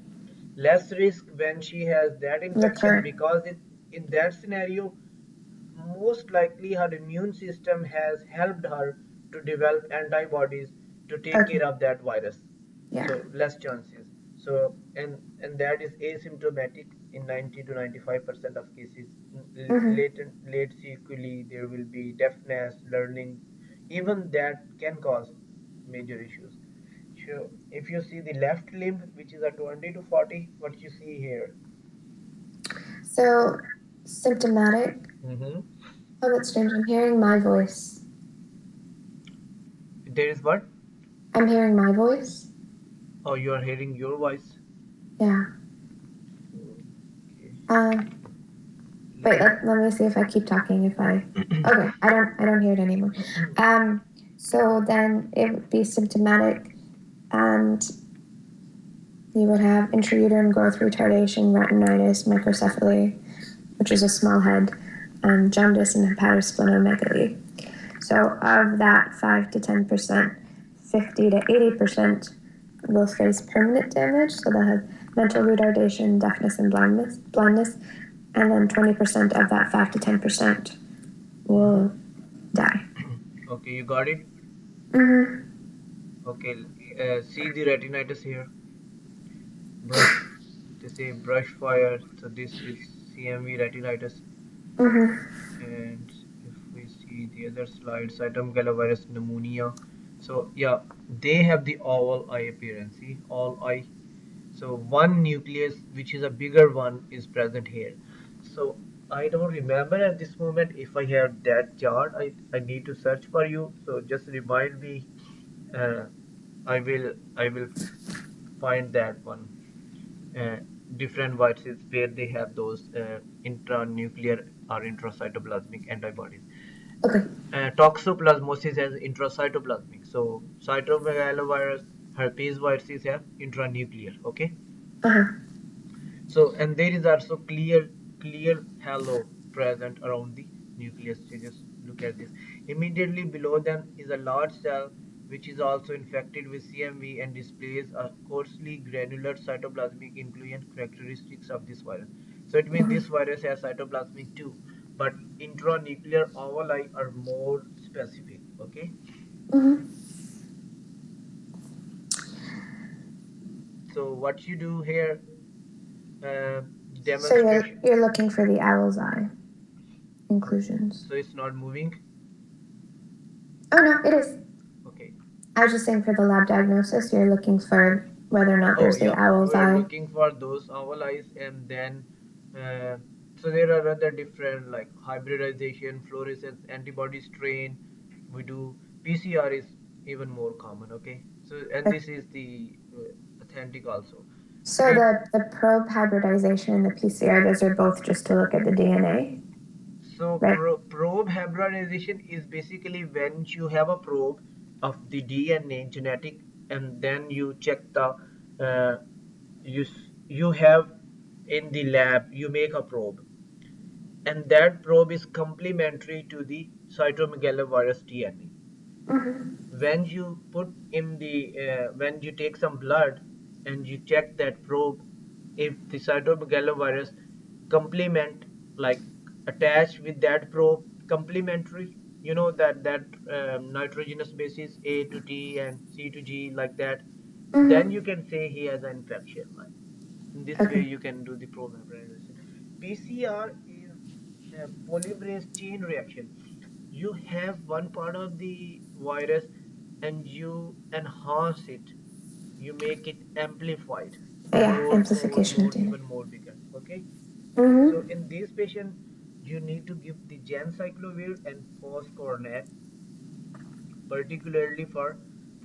less risk when she has that infection recurrent. because in that scenario most likely her immune system has helped her to develop antibodies to take Okay, care of that virus, yeah. so less chances. So and that is asymptomatic in 90 to 95% of cases. Mm-hmm. Late sequelae, there will be deafness, learning, even that can cause major issues. So if you see the left limb, which is a 20 to 40, what you see here. So symptomatic. Hmm. Oh, that's strange. I'm hearing my voice. There is what? I'm hearing my voice. Oh, you are hearing your voice. Yeah. Okay. Um. Let Wait. me. Let me see if I keep talking. If I. Okay. I don't hear it anymore. Um. So then it would be symptomatic, and you would have intrauterine growth retardation, retinitis, microcephaly, which is a small head, jaundice, and hepatosplenomegaly. So of that 5 to 10%, 50 to 80% will face permanent damage. So they'll have mental retardation, deafness, and blindness. And then 20% of that 5 to 10% Hmm. will die. Okay, you got it. Mm-hmm. Okay, see the retinitis here. Brush. They say brush fire. So this is CMV retinitis. Mm-hmm. And if we see the other slide, cytomegalovirus pneumonia. So yeah, they have the oval eye appearance. See, all eye. So one nucleus, which is a bigger one, is present here. So I don't remember at this moment if I have that chart. I need to search for you. So just remind me. Uh, I will find that one. Uh, Different viruses where they have those intranuclear or intracytoplasmic antibodies. Okay. Toxoplasmosis has intracytoplasmic. So cytomegalovirus, herpes viruses have intranuclear. Okay. Uh-huh. So, and there is also clear halo present around the nucleus. So just look at this. Immediately below them is a large cell which is also infected with CMV and displays a coarsely granular cytoplasmic inclusion characteristics of this virus. So it means this virus has cytoplasmic too, but intranuclear ovuli are more specific. Okay. Mm-hmm. So what you do here, uh, So you're demonstration. you're looking for the owl's eye inclusions. So it's not moving. Oh no, it is. Okay. I was just saying for the lab diagnosis, you're looking for whether or not Oh there's the yeah, owl's we're eye. looking for those owl eyes, and then uh, so there are other different like hybridization, fluorescence, antibody strain. We do PCR is even more common. Okay, so and this is the authentic also. So P the probe hybridization and the PCR, those are both just to look at the DNA, So right? probe hybridization is basically when you have a probe of the DNA genetic, and then you check the uh, you have in the lab, you make a probe, and that probe is complementary to the cytomegalovirus DNA. Mm-hmm. When you put in the when you take some blood and you check that probe, if the cytomegalovirus complement, like attached with that probe, complementary, you know that nitrogenous bases A to T and C to G, like that, then you Mm-hmm. can say he has an infection. Like in this way Okay. you can do the probe hybridization. PCR is a polymerase chain reaction. You have one part of the virus and you enhance it, you make it amplified, Yeah, amplification of more DNA. even more bigger. Okay, so Mm-hmm. in this patient you need to give the gencyclovir and foscarnet, particularly for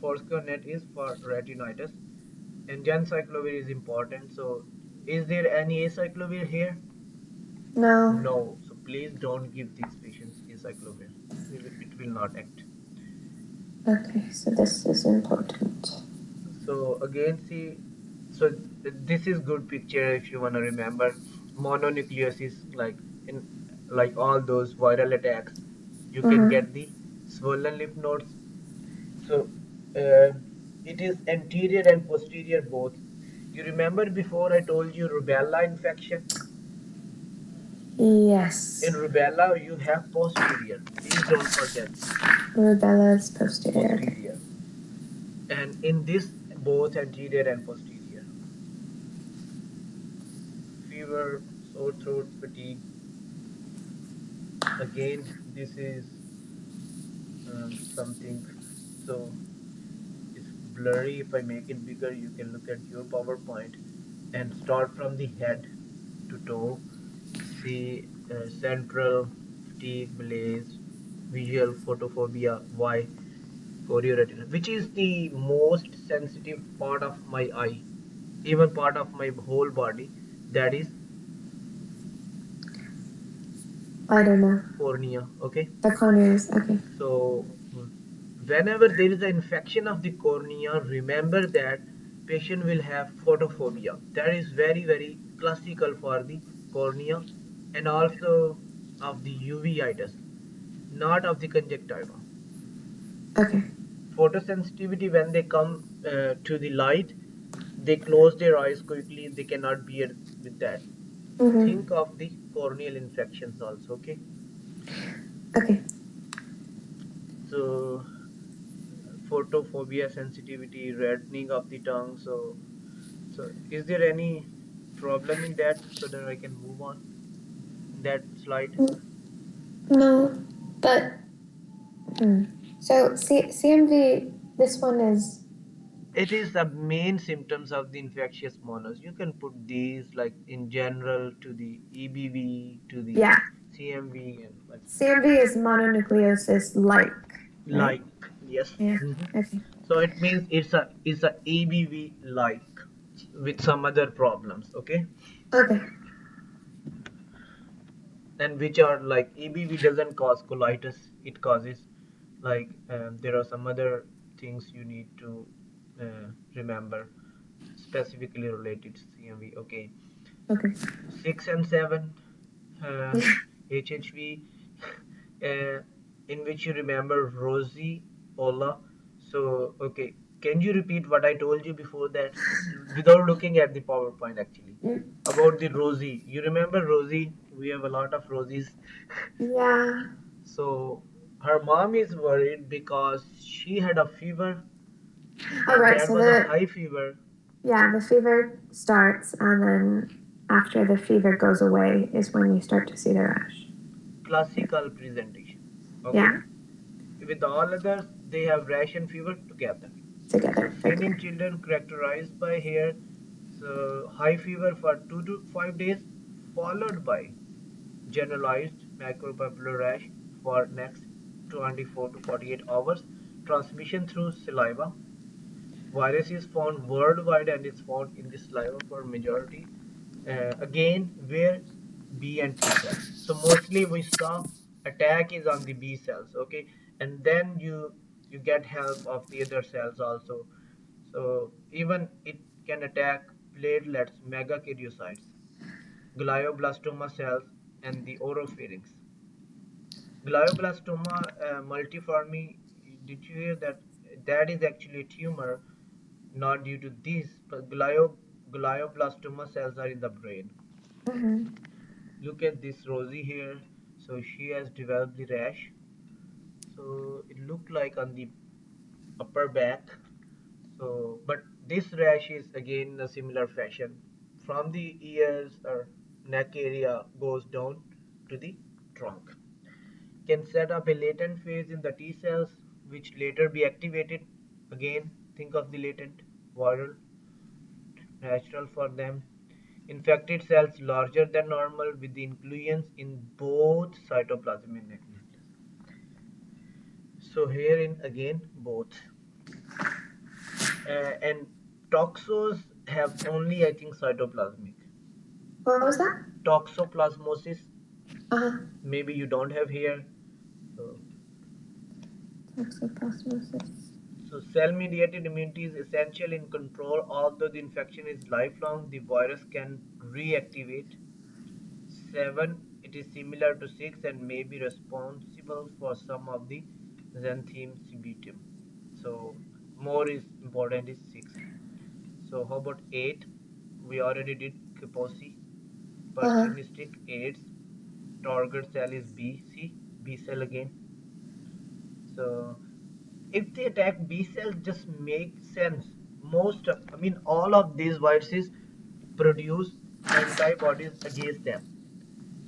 foscarnet is for retinitis, and gencyclovir is important. So is there any acyclovir here? No. No, so please don't give these patients acyclovir. It will not act. Okay, so this is important. So again, see, so this is good picture if you want to remember. Mononucleosis, like in like all those viral attacks, you can Mm-hmm. get the swollen lymph nodes. So uh, it is anterior and posterior both. You remember before I told you rubella infection? In Yes. rubella, you have posterior. Please don't forget this. Rubella's posterior. Okay. Posterior. And in this, both anterior and posterior. Fever, sore throat, fatigue. Again, this is something. So it's blurry. If I make it bigger, you can look at your PowerPoint and start from the head to toe. See central fatigue, malaise, visual photophobia. Why? Chorioretina, which is the most sensitive part of my eye, even part of my whole body, that is I don't know. cornea. Okay, The corneas. Okay. so whenever there is an infection of the cornea, remember that patient will have photophobia. That is very classical for the cornea, and also of the uveitis, not of the conjunctiva. Okay. Photosensitivity, when they come to the light, they close their eyes quickly, they cannot bear with that. Think Mm-hmm. of the corneal infections also. Okay, Okay. so photophobia, sensitivity, reddening of the tongue. So is there any problem in that, so that I can move on in that slide? No, but so CMV. This one is It is the main symptoms of the infectious monos. You can put these like in general to the EBV, to the yeah. CMV, and like CMV is mononucleosis like, right? like, yes. Yeah. Mhm. Okay. So it means it's a EBV like with some other problems. Okay. Okay. and which are like EBV doesn't cause colitis, it causes like there are some other things you need to remember specifically related to CMV. Okay, Okay. 6 and 7 uh, HHV, uh, in which you remember Rosie Ola. So, okay, can you repeat what I told you before that without looking at the PowerPoint actually? Mm, About the Rosie. You remember Rosie? We have a lot of Rosies. yeah. So, her mom is worried because she had a fever All and right. that So was a the high fever. yeah the fever starts, and then after the fever goes away is when you start to see the rash. Yeah. Classical presentation. Okay, Yeah. with all others, they have rash and fever together. So, Together. seen in Okay. children characterized by here, so high fever for 2 to 5 days, followed by generalized micropapular rash for next 24 to 48 hours. Transmission through saliva. Virus is found worldwide and is found in the saliva for majority. Again, where B and T cells. So mostly we saw attack is on the B cells, okay, and then you get help of the other cells also. So even it can attack platelets, megakaryocytes, glioblastoma cells, and the oropharynx. Glioblastoma multiforme. Did you hear that? That is actually a tumor, not due to this, but glioblastoma cells are in the brain. Mm-hmm. Look at this Rosie here. So she has developed the rash. So it looked like on the upper back. So, but this rash is again in a similar fashion. From the ears or neck area goes down to the trunk. Can set up a latent phase in the T cells, which later be activated. Again, think of the latent viral, natural for them. Infected cells larger than normal with the inclusions in both cytoplasm and nucleus. So here in again both. And toxos have only I think cytoplasmic. What was that? Toxoplasmosis Uh-huh. maybe you don't have here. So Toxoplasmosis. So cell-mediated immunity is essential in control. Although the infection is lifelong, the virus can reactivate. 7. It is similar to 6 and may be responsible for some of the xanthine sebetum. So more is important is 6. So how about 8? We already did Kaposi. Uh-huh. Opportunistic AIDS. Target cell is B. C. B cell again. So if they attack B cells, just make sense. I mean, all of these viruses produce antibodies against them.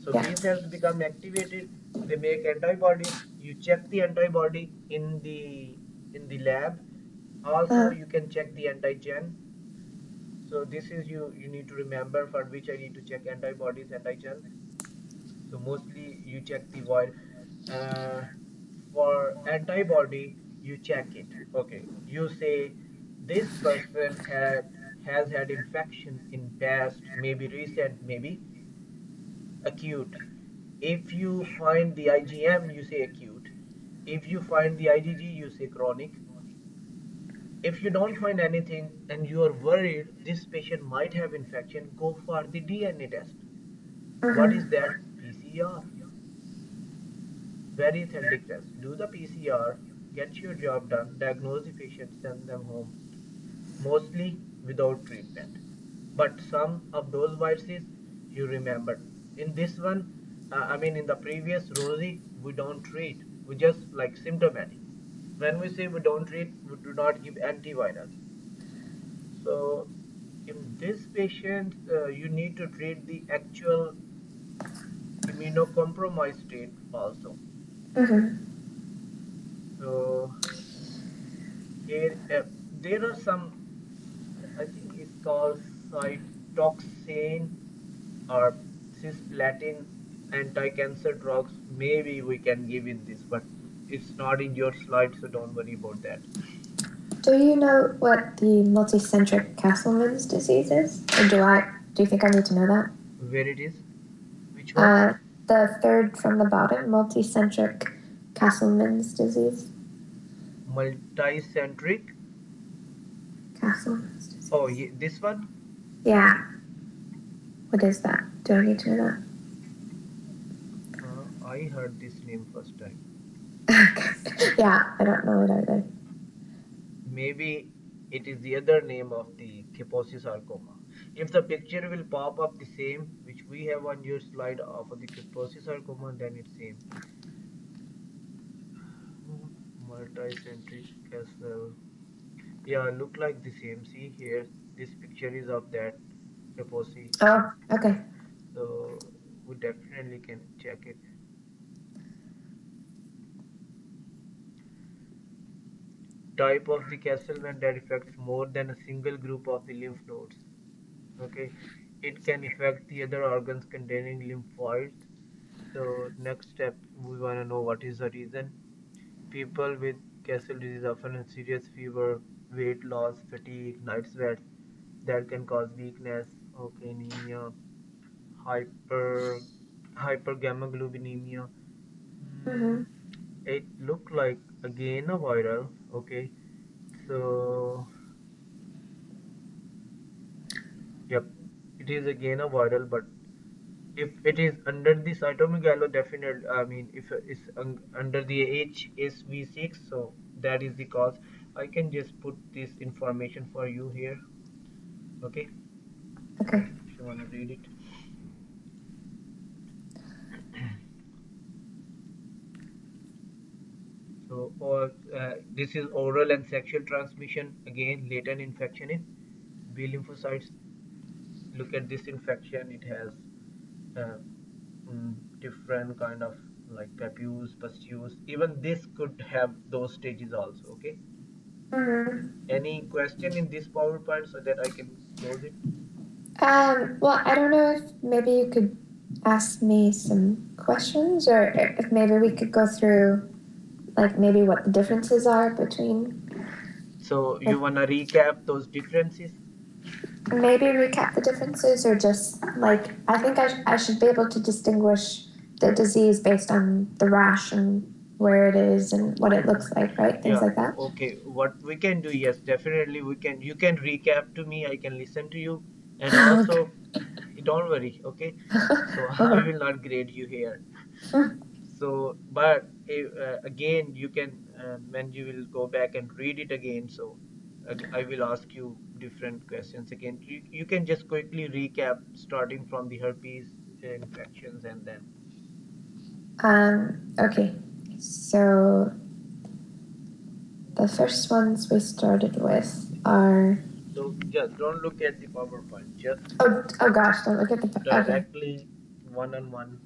So Yeah. B cells become activated. They make antibodies. You check the antibody in the lab. Also, Uh-huh. you can check the antigen. So this is you need to remember for which I need to check antibodies, antigens. So mostly you check the void. Uh, for antibody, you check it. Okay, you say this person has had infection in past, maybe recent, maybe acute. If you find the IgM, you say acute. If you find the IgG, you say chronic. If you don't find anything and you are worried this patient might have infection, go for the DNA test. What Uh-huh. is that? PCR. Very authentic test. Do the PCR, get your job done, diagnose the patient, send them home, mostly without treatment. But some of those viruses you remember. In this one, I mean, in the previous Rosie, we don't treat, we just like symptomatic. When we say we don't treat, we do not give antivirals. So, in this patient, you need to treat the actual immunocompromised state also. Mm-hmm. So, here, there are some, I think it's called cytoxane or cisplatin anti-cancer drugs. Maybe we can give in this, but it's not in your slide, so don't worry about that. Do you know what the multicentric Castleman's disease is? Or do you think I need to know that? Where it is? Which one? Uh, the third from the bottom, multicentric Castleman's disease. Multicentric. Castleman's disease. Oh, this one. Yeah. What is that? Do I need to know I heard this name first time. that? Yeah, I don't know it either. Maybe it is the other name of the Kaposi sarcoma. If the picture will pop up the same which we have on your slide of the Kaposi sarcoma, then it's same. Multicentric castle. Yeah, look like the same. See here, this picture is of that Kaposi. Oh, okay. So we definitely can check it. Type of the Castleman that affects more than a single group of the lymph nodes. Okay, it can affect the other organs containing lymphoids. So next step, we want to know what is the reason. People with Castle disease often have serious fever, weight loss, fatigue, night sweats that can cause weakness, okay, anemia, hyper hypergammaglobulinemia. Mm-hmm. Hmm, it look like again a viral. Okay, so yep, it is again a viral, but if it is under the cytomegalo, definitely, I mean, if it's under the HSV6, so that is the cause. I can just put this information for you here, okay, Okay. if you want to read it. So, or this is oral and sexual transmission, again, latent infection in B lymphocytes. Look at this infection, it has uh, different kind of like papules, pustules. Even this could have those stages also, okay. Mm-hmm. Any question in this PowerPoint so that I can close it? Well, I don't know if maybe you could ask me some questions, or if maybe we could go through, like, maybe what the differences are between, So like, you wanna recap those differences? maybe recap the differences, or just, like, I think I should be able to distinguish the disease based on the rash and where it is and what it looks like, right? Things Yeah, like that. okay. What we can do, yes, definitely we can. You can recap to me, I can listen to you, and also don't worry, okay? So I will not grade you here. So, but again, you can when you will go back and read it again. So I will ask you different questions again. You can just quickly recap starting from the herpes infections and then. Okay. So the first ones we started with are. So just don't look at the PowerPoint. Just Oh gosh, don't look at the. Okay. directly one on one.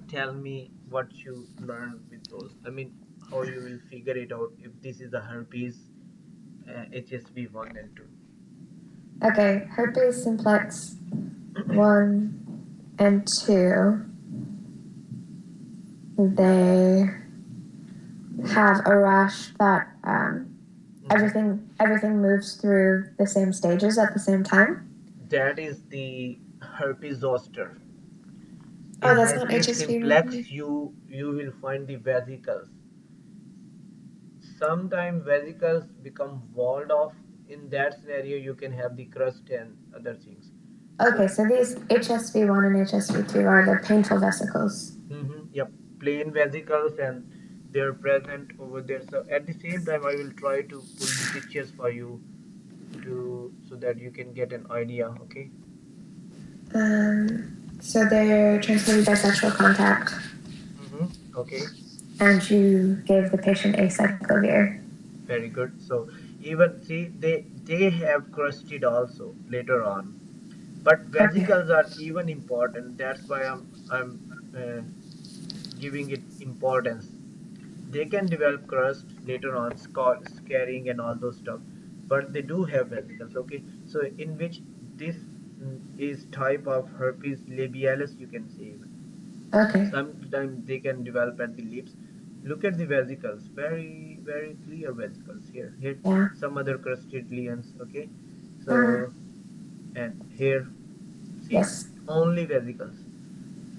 Tell me what you learned with those. I mean, how you will figure it out if this is a herpes HSV 1 and 2. Okay, herpes simplex 1 and 2, they have a rash that everything moves through the same stages at the same time. That is the herpes zoster. Oh, In that's not herpes HSV simplex, one. you will find the vesicles. Sometimes vesicles become walled off. In that scenario, you can have the crust and other things. So, Okay, so these HSV1 and HSV2 are the painful vesicles. yep, plain vesicles and they're present over there. So at the same time, I will try to pull the pictures for you to so that you can get an idea. Okay. So they're transmitted by sexual contact, Okay. and you gave the patient acyclovir. Very good. So even see they have crusted also later on, but Okay. vesicles are even important. That's why I'm uh, giving it importance. They can develop crust later on, scarring and all those stuff, but they do have vesicles. Okay, so in which this is type of herpes labialis, you can say even. Okay. Sometimes they can develop at the lips. Look at the vesicles, very very clear vesicles here. Here Yeah. some other crusted lesions. Okay, Mm-hmm. so and here see Yes. only vesicles.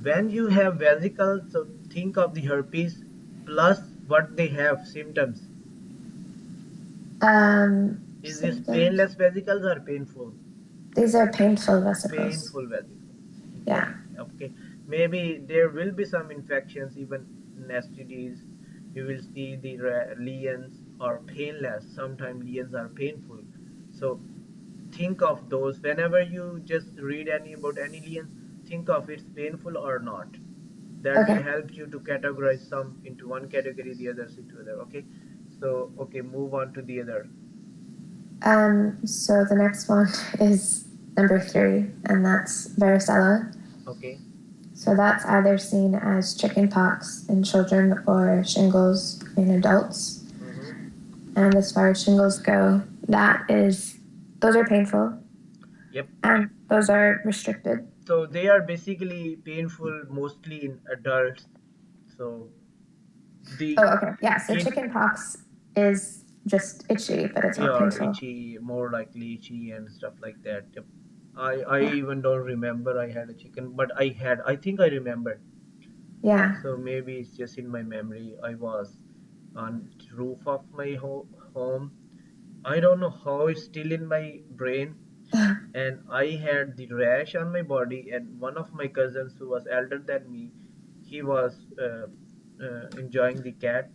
When you have vesicles, so think of the herpes plus what they have symptoms. Is this Symptoms. painless vesicles or painful? These are painful vesicles. Painful vesicles. Yeah. Okay. Maybe there will be some infections, even in STDs. You will see the lesions are painless. Sometimes lesions are painful. So think of those whenever you just read any about any lesions. Think of it's painful or not. That will Okay. help you to categorize some into one category, the others into other. Okay. So okay, move on to the other. So the next one is number three, and that's varicella. Okay. So that's either seen as chickenpox in children or shingles in adults. Mm-hmm. And as far as shingles go, those are painful Yep. and those are restricted. So they are basically painful mostly in adults. So the Oh, okay. Yeah, so kid, chickenpox is just itchy, but it's not yeah, painful. itchy, more likely itchy and stuff like that. Yep. I Yeah. even don't remember I had a chicken, but I think I remember. Yeah. So maybe it's just in my memory. I was on roof of my home. I don't know how it's still in my brain. And I had the rash on my body, and one of my cousins who was elder than me, he was enjoying the cat.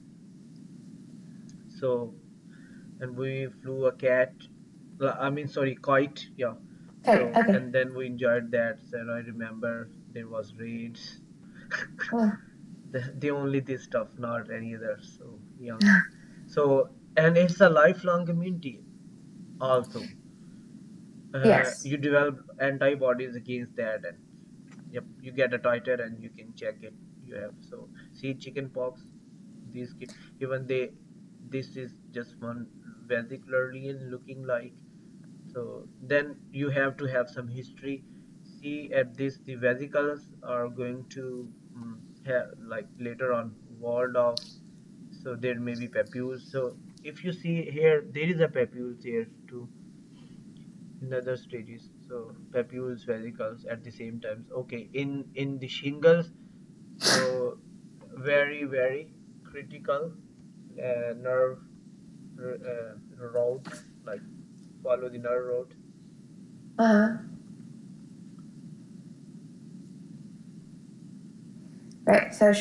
So, and we flew a cat. I mean, sorry, kite. Yeah. Okay, So, okay. and then we enjoyed that. So I remember there was raids. Oh, The only this stuff, not any other. So yeah. So and it's a lifelong immunity also. yes. You develop antibodies against that, and yep, you get a titer and you can check it. You have so see chicken pox. These kid even they this is just one vesicularly looking like. So then you have to have some history. See at this the vesicles are going to have like later on walled off. So there may be papules. So if you see here, there is a papules here too in other stages. So papules, vesicles at the same times. Okay, in the shingles, so very critical nerve route, like follow the nerve route. Uh, right, so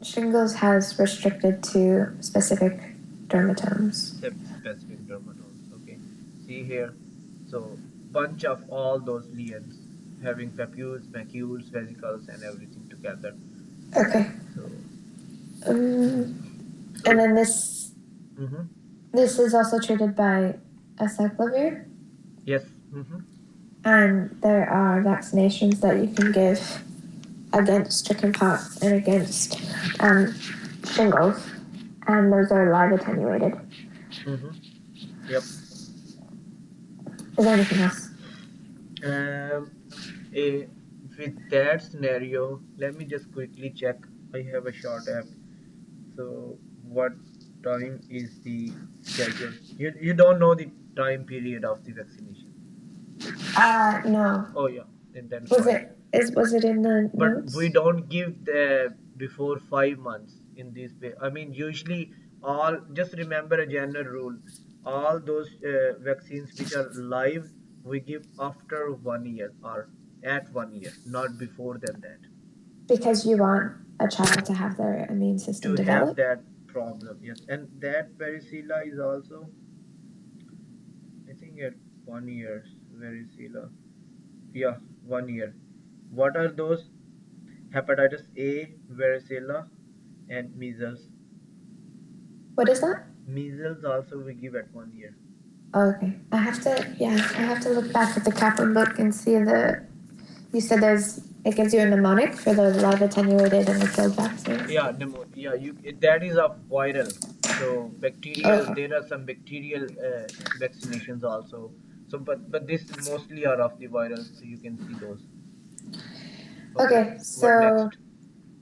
shingles has restricted to specific dermatomes. Specific dermatomes. Okay, see here. So bunch of all those lesions having papules, macules, vesicles, and everything together. Okay. So And so. then Mhm. this is also treated by acyclovir, Yes. Mhm. and there are vaccinations that you can give against chickenpox and against um, shingles, and those are live attenuated. Mhm. Yep. Is there anything else? Um, a, with that scenario, let me just quickly check. I have a short app. So, what time is the schedule? You don't know the time period of the vaccination. No. Oh yeah, then Was fine. it in the But we notes? don't give the before 5 months in this way. I mean, usually all just remember a general rule. All those vaccines which are live, we give after 1 year or at 1 year, not before than that. Because you want a child to have their immune system To have develop. that problem, yes, and that varicella is also, I think, at 1 year. Varicella, yeah, 1 year. What are those? Hepatitis A, varicella, and measles. What is that? Measles also we give at 1 year. Oh, okay. I have to look back at the Kaplan book and see the. You said it gives you a mnemonic for the live attenuated and the killed vaccines. Yeah, yeah, that is of viral. So bacterial, Okay. there are some bacterial vaccinations also. So, but this mostly are of the viral. So you can see those. Okay, Okay, what so next?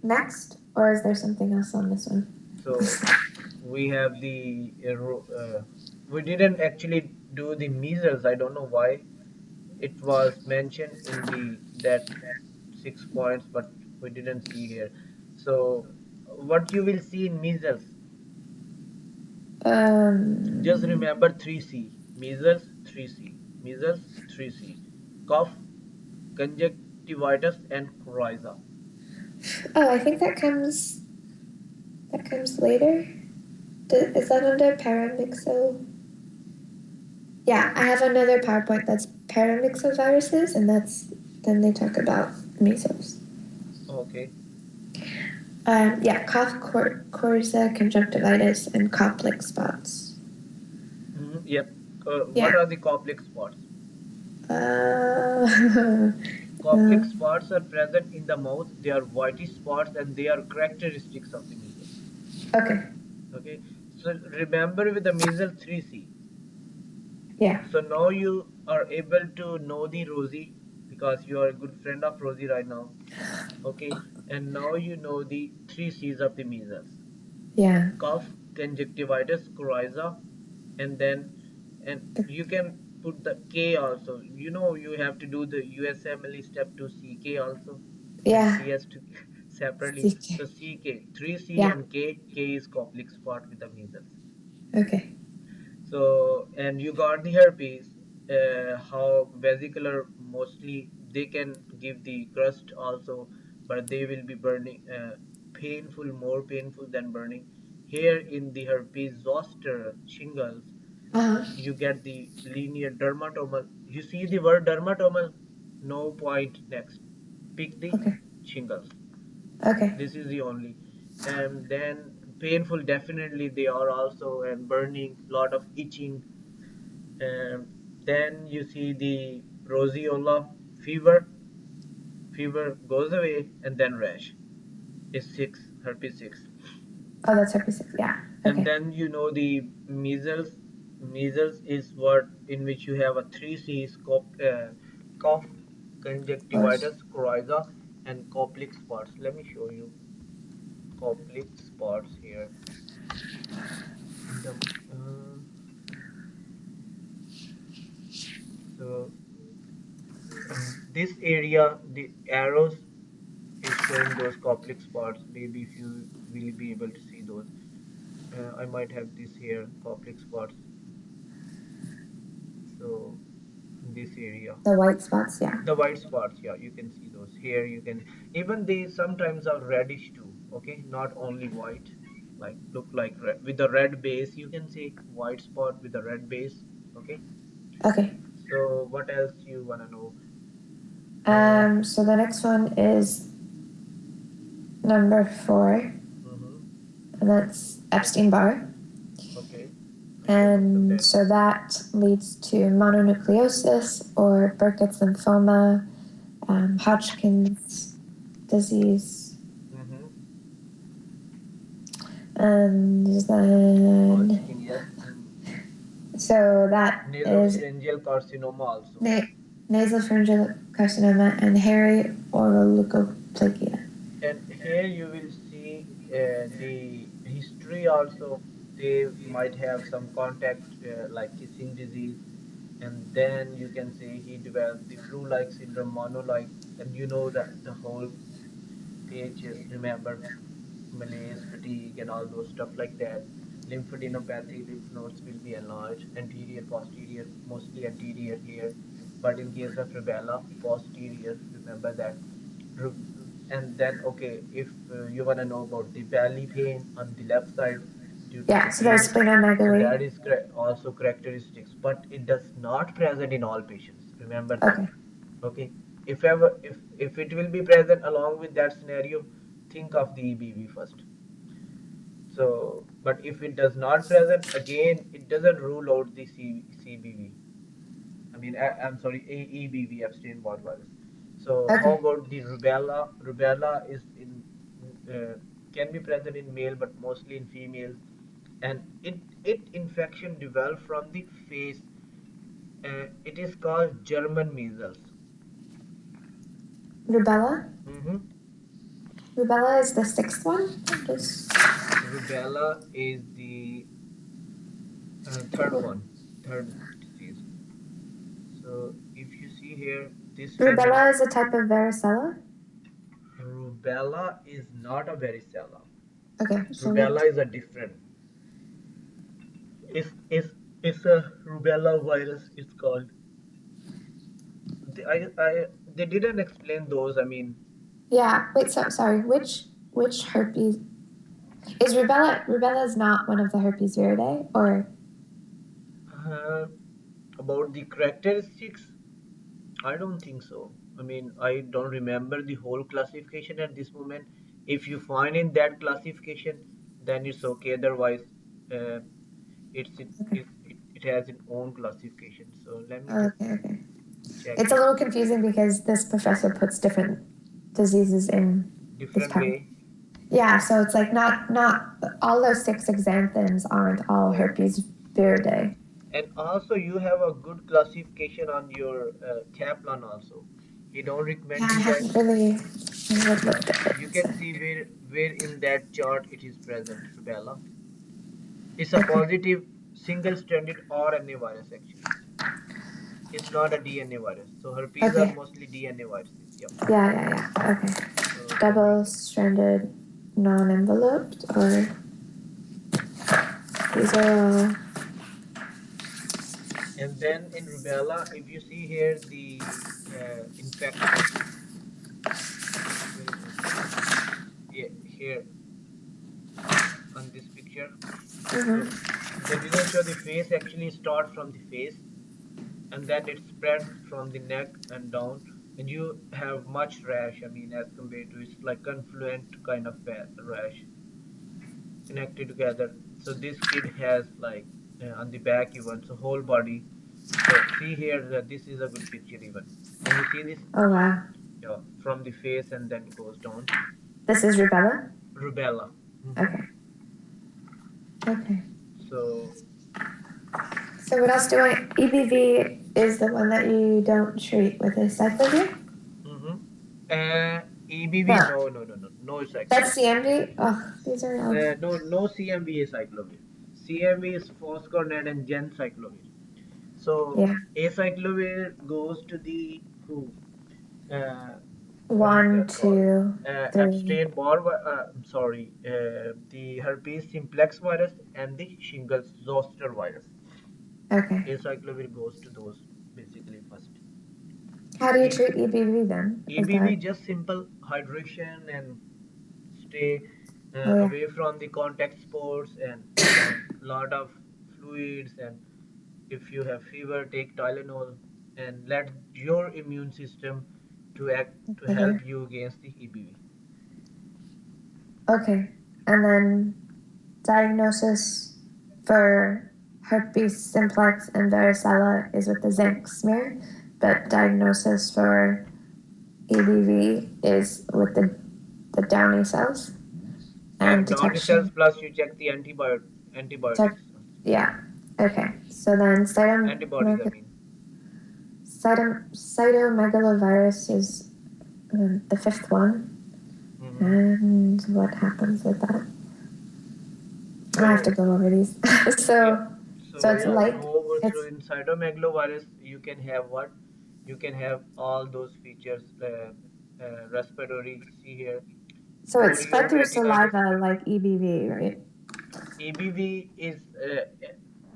next, or is there something else on this one? So we have the we didn't actually do the measles. I don't know why it was mentioned in the that 6 points, but we didn't see here. So what you will see in measles, just Um, remember 3C. Measles, 3C. Measles, 3C. Cough, conjunctivitis, and coryza. oh, I think that comes later. Is that under paramyxo? Yeah, I have another PowerPoint that's paramyxoviruses, and that's then they talk about measles. Okay. Yeah, cough, coryza, conjunctivitis, and Koplik spots. Yep. What Yeah. are the Koplik spots? Uh, uh, Koplik spots are present in the mouth. They are whitish spots and they are characteristics of the measles. okay. Okay. So remember with the measles 3C. Yeah. So now you are able to know the Rosie because you are a good friend of Rosie right now. Okay. And now you know the 3Cs of the measles. Yeah. Cough, conjunctivitis, coryza, and then and you can put the K also. You know you have to do the USMLE step to CK also and Yeah. CS to separately. CK. So CK, 3C Yeah. and K, K is Koplik spot with the measles. Okay. So and you got the herpes, how vesicular mostly they can give the crust also, but they will be burning, painful, more painful than burning. Here in the herpes zoster shingles, Uh huh. you get the linear dermatomal. You see the word dermatomal, no point next. Pick the Okay. shingles. Okay. This is the only. And then painful, definitely they are also, and burning, lot of itching. And then you see the roseola fever. Fever goes away, and then rash is 6, herpes 6. Oh, that's herpes. Yeah. And Okay. then you know the measles. Measles is what in which you have a 3 C's: cough, Course. conjunctivitis, coryza, and Koplik spots. Let me show you Koplik spots here. The so this area, the arrows is showing those Koplik spots. Maybe if you will be able to see those. I might have this here, Koplik spots. So in this area. The white spots. Yeah. The white spots, yeah, you can see those here. You can even they sometimes are reddish too. Okay, not only white, like look like red with the red base. You can see white spot with the red base. Okay, Okay. so what else you wanna know? So the next one is number 4, Mm-hmm. and that's Epstein Barr. Okay, I can look at And that. so that leads to mononucleosis or Burkitt's lymphoma, Hodgkin's disease, Mm-hmm. and then Hodgkin, yes. so that is Nasopharyngeal carcinoma also. na- nasopharyngeal carcinoma and hairy oral leukoplakia. And here you will see the history also. They might have some contact, like kissing disease, and then you can say he developed the flu-like syndrome, mono-like, and you know that the whole PHS, remember, malaise, fatigue, and all those stuff like that. Lymphadenopathy, lymph nodes will be enlarged, anterior, posterior, mostly anterior here. But in case of rubella, posterior, remember that. And then, okay, if you want to know about the belly pain on the left side due to Yeah, so that's fatigue, so splenomegaly. that is also characteristics, but it does not present in all patients. Remember that. Okay. Okay, if it will be present along with that scenario, think of the EBV first. So but if it does not present, again it doesn't rule out the CBV. I mean, I'm sorry, AEBV, Epstein Barr virus. So how Okay. about the rubella? Rubella is in, can be present in male but mostly in females, and it infection develop from the face. It is called German measles. Rubella. Hmm. Rubella is the sixth one. Just Rubella is the third one, third disease. So if you see here, this region, rubella is a type of varicella. Rubella is not a varicella. Okay, so what? Rubella is a different. It's a rubella virus. It's called. They didn't explain those. I mean, Yeah, wait, so sorry, which herpes is rubella? Rubella is not one of the herpes viridae, or uh, about the characteristics, I don't think so. I mean, I don't remember the whole classification at this moment. If you find in that classification, then it's okay. Otherwise, uh, okay, it has its own classification. So let me just okay, okay. check It's a it little confusing because this professor puts different diseases in this different pack. way. Yeah, so it's like not all those six xanthans aren't all Okay. herpes viridae. And also, you have a good classification on your Kaplan also. He don't Yeah, recommend I you that. haven't really looked at it. You So. can see where in that chart it is present, rubella. It's a Okay, positive single-stranded RNA virus actually. It's not a DNA virus. So herpes are okay. mostly DNA viruses. Yep. Yeah. Okay. So let me just. Double-stranded, non-enveloped, or these are all. And then in rubella, if you see here the infection, where is it? Yeah, here on this picture. So Mm-hmm. they didn't show the face. Actually, start from the face, and then it spread from the neck and down, and you have much rash. I mean, as compared to it's like confluent kind of rash connected together. So this kid has like on the back even, so whole body. So see here that this is a good picture even. Can you see this? Oh wow. Yeah, from the face and then goes down. This is rubella. Rubella. Hmm. Okay. Okay. So, So what else do I? EBV is the one that you don't treat with acyclovir. hmm EBV, No, no that's cyclovir. CMV. Oh, these are all. No CMV is cyclovir. CMV is phoscornet and gen cyclovir. So Yeah. acyclovir goes to the who? Uh, what is One, that called? two, three. Sorry, the herpes simplex virus and the shingles zoster virus. Okay. Acyclovir goes to those basically first. How do you E- treat EBV then? Is EBV that? just simple hydration and stay Oh yeah. away from the contact sports and lot of fluids, and if you have fever take Tylenol and let your immune system to act to Okay. help you against the EBV. Okay. And then diagnosis for herpes simplex and varicella is with the zinc smear, but diagnosis for EBV is with the Downy cells and And Downy cells detection. plus you check the Check. antibiotics, Yeah. Okay. So then antibodies I mean. cytomegalovirus is the fifth one. Hmm. And what happens with that? I have to So go over these. yeah, So so it's yeah, like go over it's through in cytomegalovirus. You can have what? You can have all those features, respiratory. See here, so it's spread through chorioretinitis. saliva like EBV, right? EBV is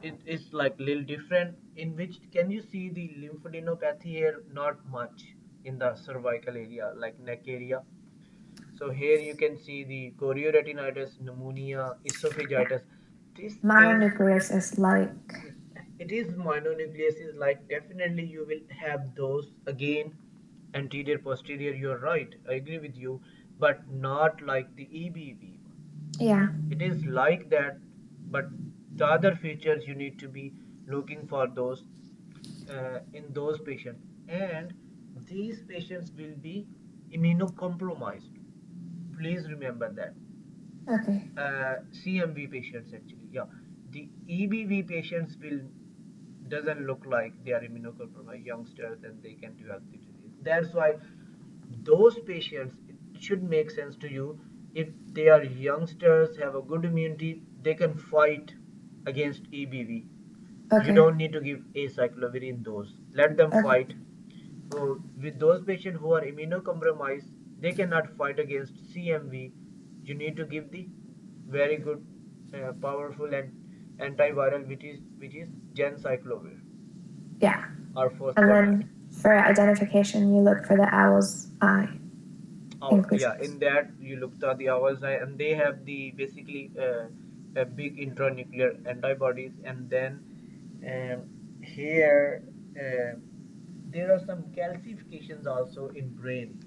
it is like little different. In which can you see the lymphadenopathy here? Not much in the cervical area, like neck area. So here you can see the chorioretinitis, pneumonia, esophagitis. This is Mononucleosis like. it is mononucleosis. Like definitely you will have those again, anterior, posterior. You're right. I agree with you, but not like the EBV one. Yeah. It is like that, but the other features you need to be looking for those in those patients, and these patients will be immunocompromised. Please remember that. Okay. CMV patients actually, yeah. The EBV patients will doesn't look like they are immunocompromised youngsters and they can develop the disease. That's why those patients, it should make sense to you. If they are youngsters, have a good immunity, they can fight against EBV. You Okay. don't need to give acyclovir in those. Let them Okay. fight. So with those patients who are immunocompromised, they cannot fight against CMV. You need to give the very good, powerful and antiviral, which is gencyclovir Yeah. or And foscarnet. then for identification, you look for the owl's eye Yeah, inclusions. in that you looked at the owl's eye, and they have the basically a big intranuclear antibodies, and then um, here uh, there are some calcifications also in brain.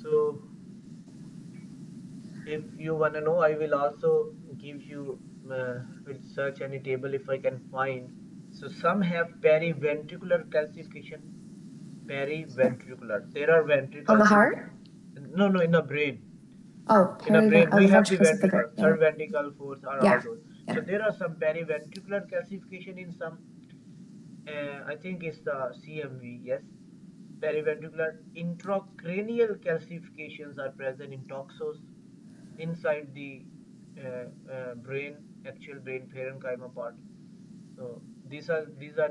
So if you want to know, I will also give you, will search any table if I can find. So some have periventricular calcification. Periventricular. There are On the ventricles in, heart? no, no, in the brain. Oh, In the brain, oh, we the have the ventricles of the brain. ventricle, Yeah. third ventricle, fourth, are all Yeah. those. So Yeah. there are some periventricular calcification in some, I think it's the CMV, yes. Periventricular intracranial calcifications are present in toxos inside the brain, actual brain parenchyma part. So these are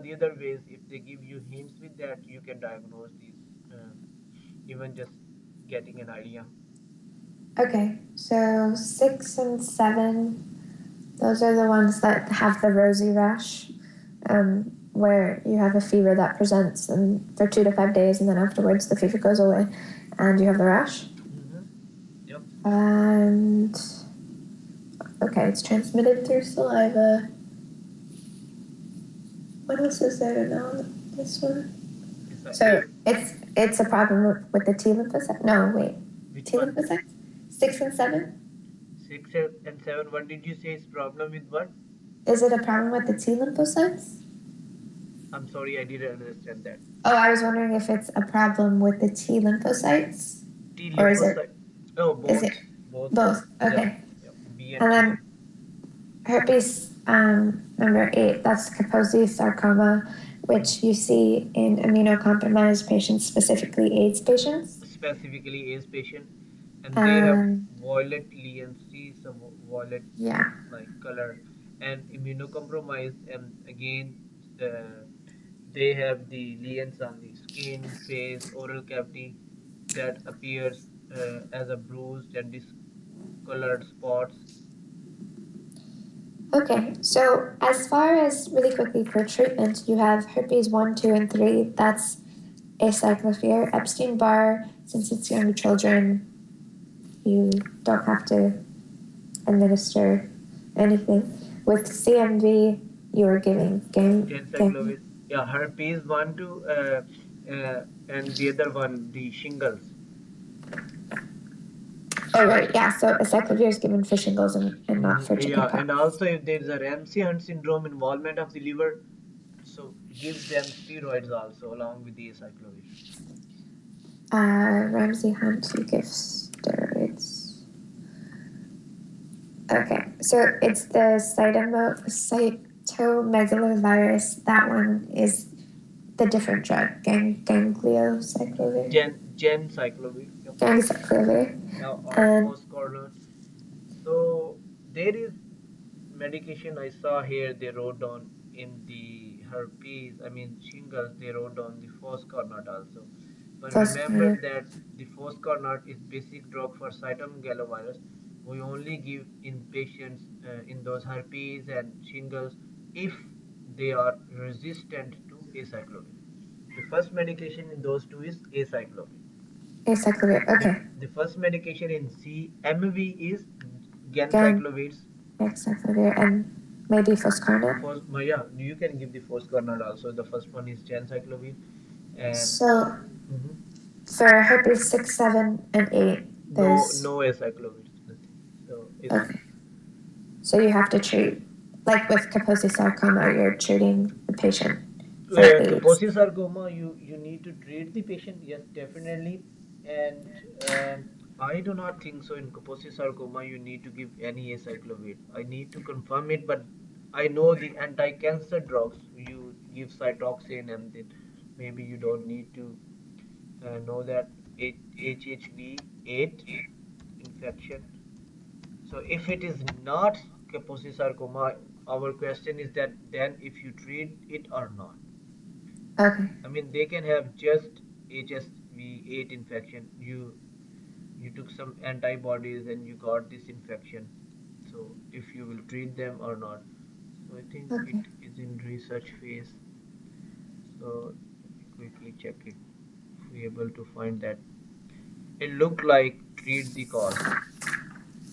the other ways. If they give you hints with that, you can diagnose these, even just getting an idea. Okay. So 6 and 7, those are the ones that have the rosy rash, where you have a fever that presents for 2 to 5 days, and then afterwards the fever goes away, and you have the rash. Mm-hmm. Yep. And okay, it's transmitted through saliva. What else is there to know? This one. It's a So A. it's a problem with the T lymphocyte. No, wait, Which T one? lymphocytes. 6 and 7. 6 and 7. What did you say is problem with what? Is it a problem with the T lymphocytes? I'm sorry, I didn't understand that. Oh, I was wondering if it's a problem with the T lymphocytes, T or is it lymphocyte. Oh, is both. it Both. both? Yep. Okay. Yep. B and And T. then herpes number 8. That's Kaposi sarcoma, which you see in immunocompromised patients, specifically AIDS patients. Specifically AIDS patient, and they have Um, violet lesions, see some violet yeah. like color, and immunocompromised, and again, uh, they have the lesions on the skin, face, oral cavity that appears as a bruised and discolored spots. Okay, so as far as really quickly for treatment, you have herpes 1, 2, and 3. That's acyclovir, Epstein Barr. Since it's young children, you don't have to administer anything. With CMV, you are giving Gencyclovir. Yeah, herpes one, two, and the other one, the shingles. Oh, right, yeah. So acyclovir is given for shingles and not for Yeah, chickenpox. and also if there is a Ramsay Hunt syndrome, involvement of the liver, so give them steroids also along with the acyclovir. Ramsey Hunt, you give steroids. Okay, so it's the cytomegalovirus. That one is the different drug, gangliocyclovir. Gencyclovir. Yep. Gangliocyclovir. Yeah, or And phoscornet. So there is medication I saw here. They wrote down in the herpes, I mean shingles. They wrote down the phoscornet also. But remember phosphor. that the phoscornet is basic drug for cytomegalovirus. We only give in patients in those herpes and shingles if they are resistant to acyclovir. The first medication in those two is acyclovir. Acyclovir. The, Okay. the first medication in CMV is Gang. gencyclovir. Acyclovir and maybe phoscarnet. First, yeah, you can give the first kernel also. The first one is gencyclovir, and So mhm, for herpes 6, 7, and 8, no there's acyclovir, nothing. So it's okay. So you have to treat, like with Kaposi sarcoma, you're treating the patient for AIDS. Kaposi sarcoma. You need to treat the patient. Yes, definitely. And I do not think so. In Kaposi sarcoma, you need to give any acyclovir. I need to confirm it, but I know the anti-cancer drugs. You give cytoxin, and then maybe you don't need to know that HHV8 infection. So if it is not Kaposi sarcoma, our question is that then if you treat it or not. Okay. I mean, they can have just HSV be ate infection. You took some antibodies and you got this infection. So if you will treat them or not. So I think it Okay. is in research phase. So let me quickly check it if we able to find that. It looked like treat the cause.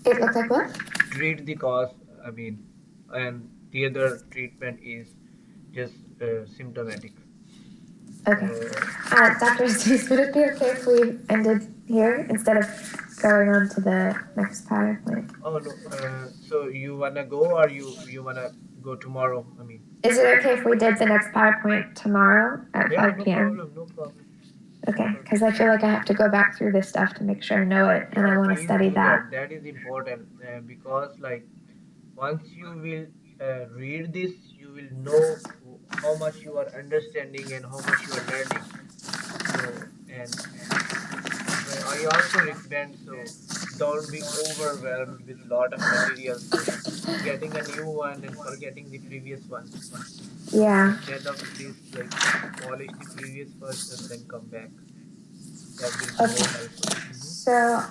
It looked like what? Treat the cause, I mean, and the other treatment is just symptomatic. Okay. So, Dr. Seuss, would it be okay if we ended here instead of going on to the next PowerPoint? oh no, so you wanna go or you wanna go tomorrow? I mean, Is it okay if we did the next PowerPoint tomorrow at yeah, 5 no p.m.? problem, no problem. Okay, because I Perfectly feel like I fine. have to go back through this stuff to make sure I know it, and I Yeah, want to please study do that. that. That is important because, like, once you will read this, you will know how much you are understanding and how much you are learning. So, and I also recommend so don't be overwhelmed with lot of material. So, getting a new one and forgetting the previous one. Yeah. Instead of this, like, polish the previous first and then come back. That will be more Okay. helpful. So